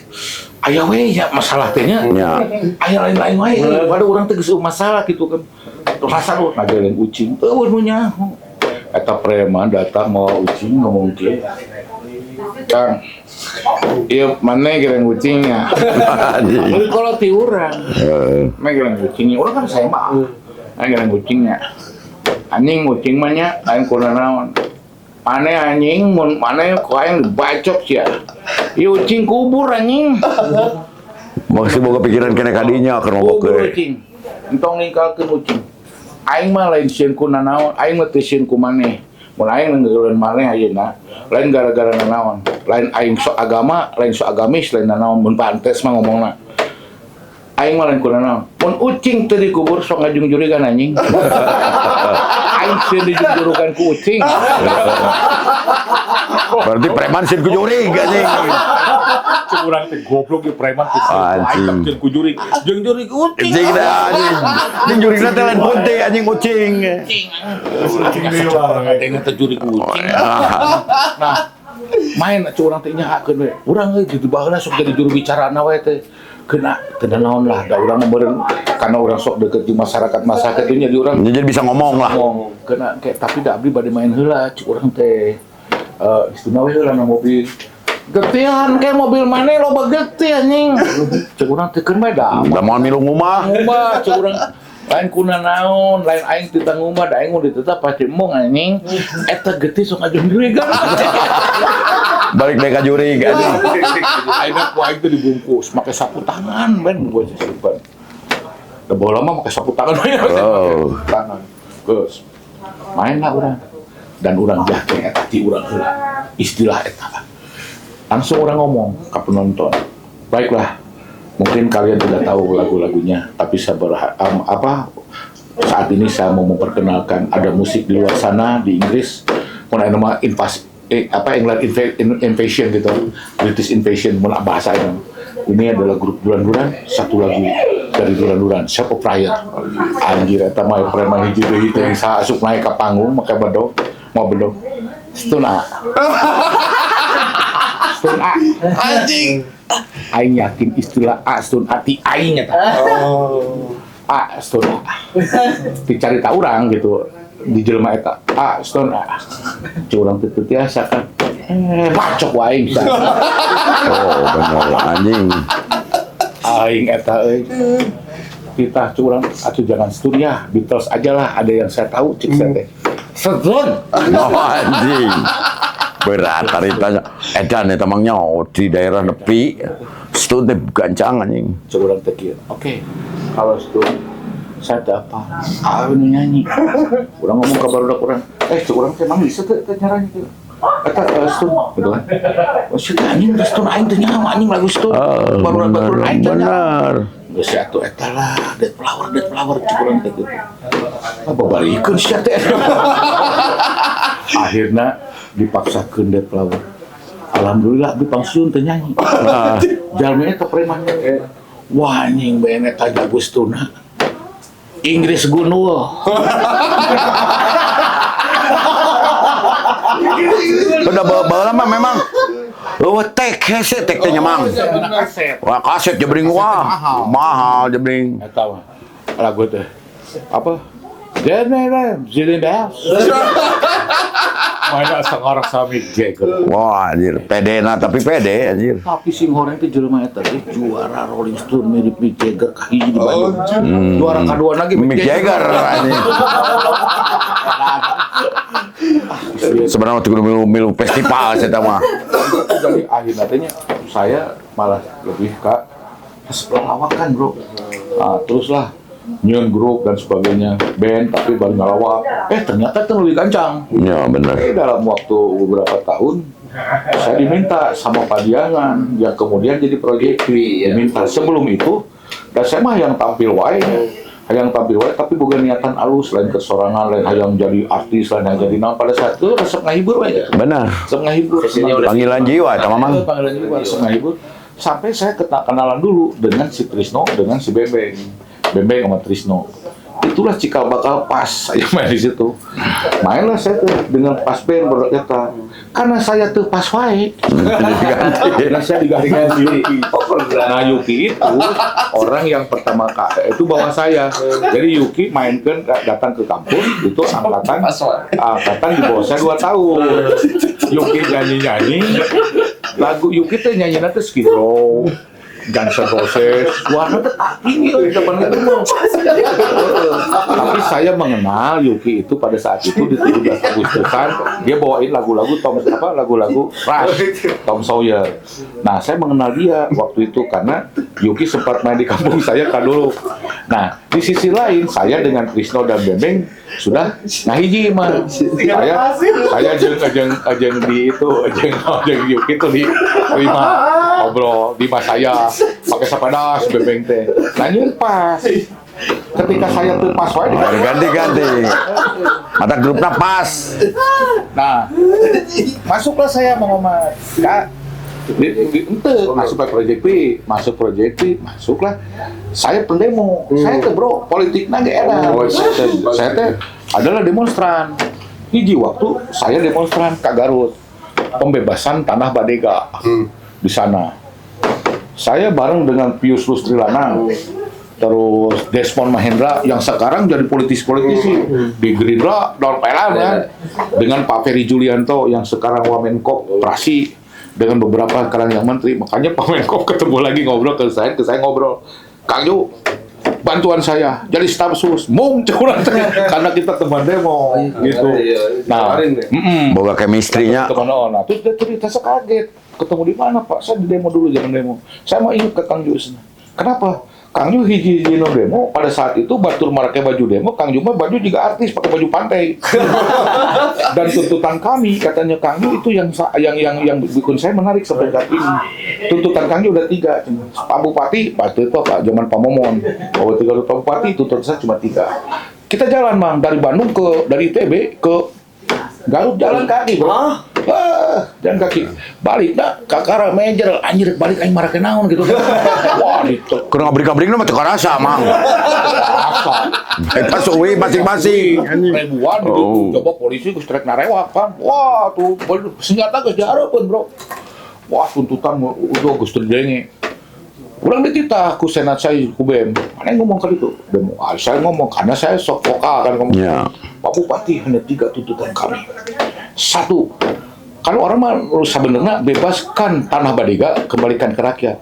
aya we ya masalah teh nya. Ya. Aya lain-lain wae. Pada urang teh geus masalah gitu kan. Rasa lu mageleng ucing. Eueuh nu nyaho. Eta preman datang mau ucing ngomong kieu. Kang, iya mana geleng ucingnya? Jadi kalau ti urang, mana geleng ucingnya? Urang kan saya mah, mana geleng ucingnya? Anjing ucing mahnya, lain kuna naon? Aneh anjing, mana kau yang bacok sih ya? Iya ucing kubur anjing. Masih boga pikiran kena kadinya keur ngomong Kubur ke. ucing, entong ninggalkeun ucing. Aing mah lain sieun ku nanaon, aing mah teu sieun ku maneh. Mun aing ngeuleuan maneh ayeuna, lain gara-gara nanaon. Lain aing sok agama, lain sok agamis, lain nanaon mun pantes mah ngomongna. Aing mah lain ku nanaon. Mun ucing teu dikubur sok ngajung-jurigan anjing. Aing sieun dijung-jurugan ku ucing. Berarti preman sieun ku jurig anjing. Cuk urang teh goblok ge preman teh Anjing. aing sieun ku jurig. Jeung jurig ucing. Anjing dah anjing. Ning jurigna teh lain putih anjing kucing. Tengah terjuri kucing. Nah, main cuk urang teh nyahakeun we. Urang ge di baheula sok jadi juru bicarana we teh. Kena naon lah, da urang meureun karena urang sok deket di masyarakat itu jadi urang Jadi bisa ngomong lah. ngomong. Kena kayak tapi da abdi bade main heula cuk urang teh. Istimewa we heula na mobil. Getian kayak mobil maneh loba getih anjing. Cuk urang teh keun bae da. Da moal milu ngumah. Ngumah cuk urang lain kuna naon, lain aing teu ngumah da aing udah tetap pasti mung anjing. Eta getih sok ngajung jurigan. Balik deui ka jurig anjing. Aina ku aing teh dibungkus make sapu tangan ben gua simpen. Da bola mah make sapu tangan we. Oh. Tangan. Geus. Main lah urang. Dan urang jake eta ti urang heula. Istilah eta. Langsung orang ngomong ke penonton. Baiklah. Mungkin kalian tidak tahu lagu-lagunya, tapi saat ini saya mau memperkenalkan ada musik di luar sana di Inggris, nama England Invasion gitu, British Invasion, mana bahasanya. Ini adalah grup Duran-Duran, satu lagu dari Duran-Duran, Shape of Fire. Anjir, eta mah preman hiji deui teh yang saya asup naik ke panggung, make bedog, mau bedog. Stuna. Stuna. Anjing. Aing yakin istilah stun ati aing eta. Stun. Dicari tak urang gitu. Di jelema eta. Stun. Curang teu tiasa kan. Bacok wae aing. Oh, bener anjing. Aing eta euy. Kita curang atuh jangan stun ya. Beatles aja lah, ada yang saya tahu cik saya teh. Stun. Oh, anjing. Berat taritanya. Edan eta mah nyaho di daerah nepi. Stun teh gancang anjing. Curang teh kieu. Oke. Kalau stun saya teh apa? Nu nyanyi. Urang ngomong ka barudak urang. Curang teh mang bisa teh caranya kieu. Eta stun gitu kan. Oh, si anjing stun aing teh nyaho anjing lagu stun. Baru aing teh bener. Geus atuh eta lah, Dead Flower curang teh kieu. Apa barikeun sia teh. Akhirna dipaksakeun Dead Flower. Alhamdulillah di pensiun teh nyanyi. Jalma eta preman wah anjing bae eta jago stuna. Inggris gunul. Udah bawa lama memang. Tek headset tek teh nyamang. Wah kaset jebring wah. Mahal jebring. Eta mah lagu teh. Apa? Jadi Bells. Mana sangarang sami Jagger. Wah anjir, pedena tapi pede anjir. Tapi sing horeng teh jelema eta teh juara Rolling Stone mirip Mick Jagger ka hiji di Bandung. Juara kadua lagi Mick Jagger anjir. Sebenarnya waktu milu festival saya mah. Jadi akhirnya tanya saya malah lebih ke lawakan bro. Teruslah nyeun grup dan sebagainya, band tapi baru ngelawak. Ternyata itu lebih gancang. Ya benar. Dalam waktu beberapa tahun saya diminta sama Padiangan yang kemudian jadi Project P. Diminta sebelum itu dan saya mah yang tampil wae. Hayang tampil wae tapi bukan niatan alus lain kesorangan lain hayang jadi artis lain hayang jadi naon pada saat itu resep ngahibur wae. Benar. Resep ngahibur. Panggilan jiwa eta mamang. Panggilan jiwa resep ngahibur. Sampai saya kenalan dulu dengan si Trisno dengan si Bembeng sama Trisno. Itulah cikal bakal pas saya main di situ. Mainlah saya tuh dengan pas band berkata karena saya tuh pas wae. Karena saya diganti Yuki. Nah Yuki itu orang yang pertama kali itu bawa saya. Jadi Yuki mainkan datang ke kampus itu angkatan di bawah saya 2 tahun. Yuki nyanyi lagu Yuki tuh nyanyi nanti Skid Row. Guns N' Roses, warna tinggi di depan itu. Tapi saya mengenal Yuki itu pada saat itu di 17 Agustusan dia bawain lagu-lagu lagu-lagu Rush, Tom Sawyer. Nah saya mengenal dia waktu itu karena Yuki sempat main di kampung saya dulu. Nah di sisi lain saya dengan Trisno dan Bembeng sudah hiji mah saya ajeng di itu ajeng Yuki itu di terima ngobrol di mas saya pakai sapadas Bembeng teh nanya pas ketika saya tuh pas wae ganti mata grupnya pas. Nah masuklah saya Muhammad Kak masuk Project P masuklah saya pendemo saya tuh bro politik nage era saya teh adalah demonstran hiji waktu saya demonstran ke Garut pembebasan tanah Badega di sana saya bareng dengan Pius Lustrilana terus Desmond Mahendra yang sekarang jadi politisi di Gerindra Don Pelan ya dengan Pak Ferry Julianto yang sekarang Wamenkop Prasi dengan beberapa sekarang yang menteri makanya Pak Menko ketemu lagi ngobrol ke saya ngobrol Kang Yu bantuan saya jadi staf sus curang karena kita teman demo gitu nah boga chemistry-nya nah terus dia cerita saya kaget ketemu di mana Pak saya di demo dulu jangan demo saya mau ingat ke Kang Yu kenapa Kang Ju hiji-hiji no demo, pada saat itu batur mereka baju demo, Kang Ju mah baju juga artis pakai baju pantai. Dan tuntutan kami katanya Kang Ju itu yang bikin saya menarik sampai saat ini. Tuntutan Kang Ju udah 3, Pak Bupati, waktu itu Pak zaman Pak Momon, bahwa 3 Pak Bupati tuntutan saya cuma 3. Kita jalan Mang dari Bandung dari ITB ke Garut jalan kaki bro. Jalan kaki. Balik dah kakara mejer anjir balik aing marake naon gitu. Wah itu. Keur ngabrik-ngabrik mah teu karasa, Mang. Asa. Eta suwi masing-masing. Ribuan gitu. Coba polisi geus trek narewak kan. Wah tuh senjata geus dihareupeun bro. Wah tuntutan udah geus terdenge. Urang dititah ku senat saya ku BEM. Mana yang ngomong kali itu? BEM. Saya ngomong karena saya sok vokal kan ngomong. Ya. Pak Bupati hanya 3 tuntutan kami. 1, kalau orang mah sebenarnya bebaskan tanah Badega, kembalikan ke rakyat.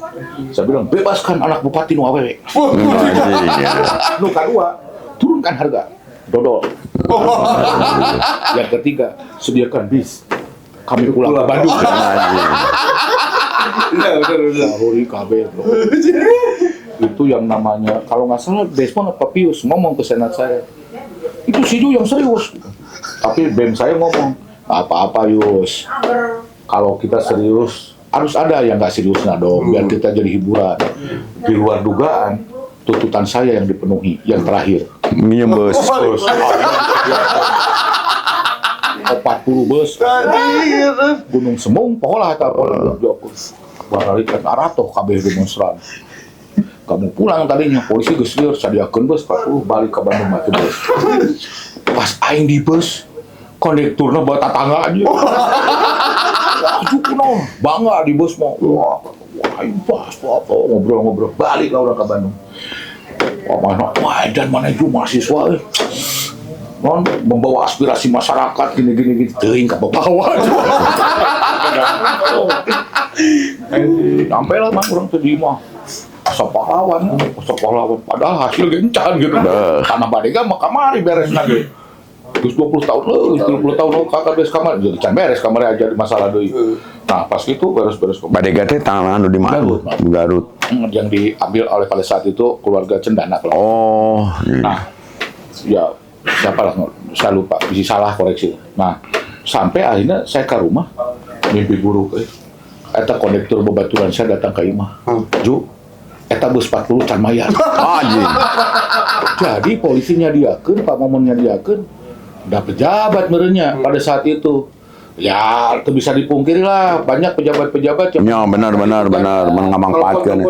Saya bilang bebaskan anak bupati nu awewe. Nu kedua, turunkan harga. Dodol. Yang ketiga, sediakan bis. Kami pulang ke Bandung. Huri KB bro. Itu yang namanya kalau nggak salah Desmond apa Pius ngomong ke senat saya. Itu si Ju yang serius. Tapi BEM saya ngomong apa-apa Yus. Kalau kita serius harus ada yang nggak serius dong. Biar kita jadi hiburan. Di luar dugaan tuntutan saya yang dipenuhi. Yang terakhir. Ngiem bos. 40 bus Gunung Semung pola eta balik arah toh kabeh demonstran. Kamu pulang tadinya polisi geus lieur sadiakeun bus 40 balik ke Bandung mah bus. Pas aing di bus kondekturna bawa tatangga aja. Aju kunaon bangga di bus mah. Wah aing pas apa ngobrol-ngobrol balik lah urang ke Bandung. Wah dan mana itu mahasiswa non membawa aspirasi masyarakat gini teuing ka bawah. Sampai lah mang urang teh di mah. Asa pahlawan padahal hasil gencan gitu. Tanah Badega mah kamari beres lagi. Terus 20 tahun leuh, 30 tahun kakak beres kamar, jadi can beres kamar aja di masalah deui. Nah, pas itu beres-beres Badega teh tanah anu di mana? Garut. Yang diambil oleh pada saat itu keluarga Cendana. Oh. Nah, ya siapa lah, saya lupa, bisa salah koreksi. Nah, sampai akhirnya saya ke rumah, mimpi buruk. Eta kondektur bebaturan saya datang ke imah. Ju, eta bus 40 can mayar. Jadi polisinya diakeun, Pak Mamonnya diakeun, udah pejabat merenya pada saat itu. Ya, itu bisa dipungkiri lah, banyak pejabat-pejabat yang... Ya, benar, mengamanfaatkan.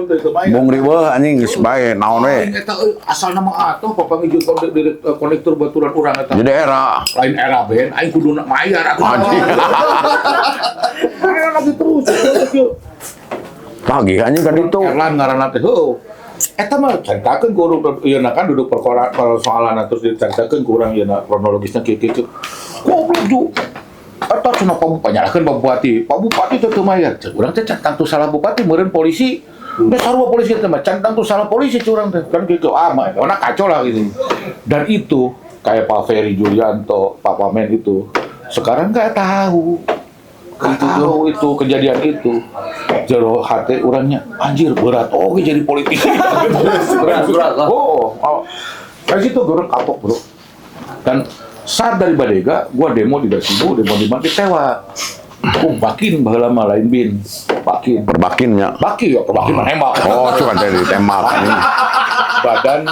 Bung Riweuh anjing geus bae, naon we. Eta asal nama atuh papang ieu kondektur baturan urang eta. Di daerah. Lain era ben, aing kudu mayar aku. Anjing. Aing lagi terus. Pagi anjing kan itu. Erlan ngaranna teh heuh. Eta mah caritakeun ku urang ieu kan duduk persoalan terus dicaritakeun ku urang ieu kronologisna kieu. Goblok Ju. Eta cenah Pak Bupati nyalakeun Pak Bupati. Pak Bupati teh teu mayar. Urang teh can tangtu salah bupati meureun polisi. Geus sarua polisi teh mah can tangtu salah polisi curang teh. Kan kitu mah ona kacau lah gitu. Dan itu kayak Pak Ferry Julianto, Pak Pamen itu sekarang nggak tahu itu kejadian itu. Jero hati urangnya anjir berat oke jadi politisi. berat lah. Oh. Kayak gitu urang kapok bro. Dan saat dari Badega, gua demo di Dasibu, demo di mana kecewa. Aku bakin baheula mah lain bin. Bakin. Perbakin ya. Baki ya, perbakin mah nembak. Oh, cuma dari tembak ini. Badan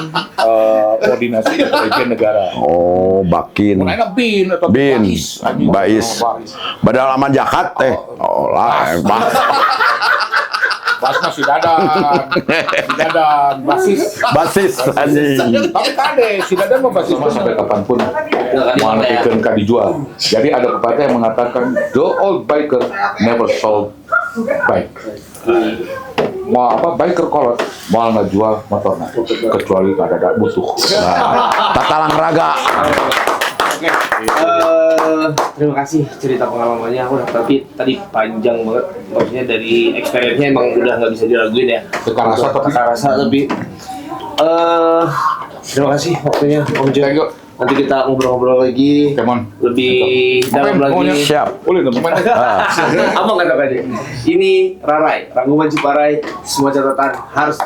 Koordinasi Intelijen Negara. Oh, bakin. Mun ayeuna bin atau Bin. Bais. Bais. Badal aman jakat teh. Oh lah, Bas masih Dadan, basis anjing. Tapi kade, si Dadan mah basis mah sampai kapanpun mau nepikeun ka dijual. Jadi ada pepatah yang mengatakan the old biker never sold bike. Mau apa biker kolot mau ngajual motorna kecuali ada butuh. Tatalang raga. Oke. Terima kasih cerita pengalamannya. Tapi tadi panjang banget. Maksudnya dari experience-nya emang udah nggak bisa diraguin ya. Teka rasa tapi terima kasih waktunya Om Jo. Nanti kita ngobrol-ngobrol lagi. Kemon. Lebih dalam lagi. Siap. Boleh dong. Abang kata aja. Ini Rarai, Rangkuman Ciparai. Semua catatan harus.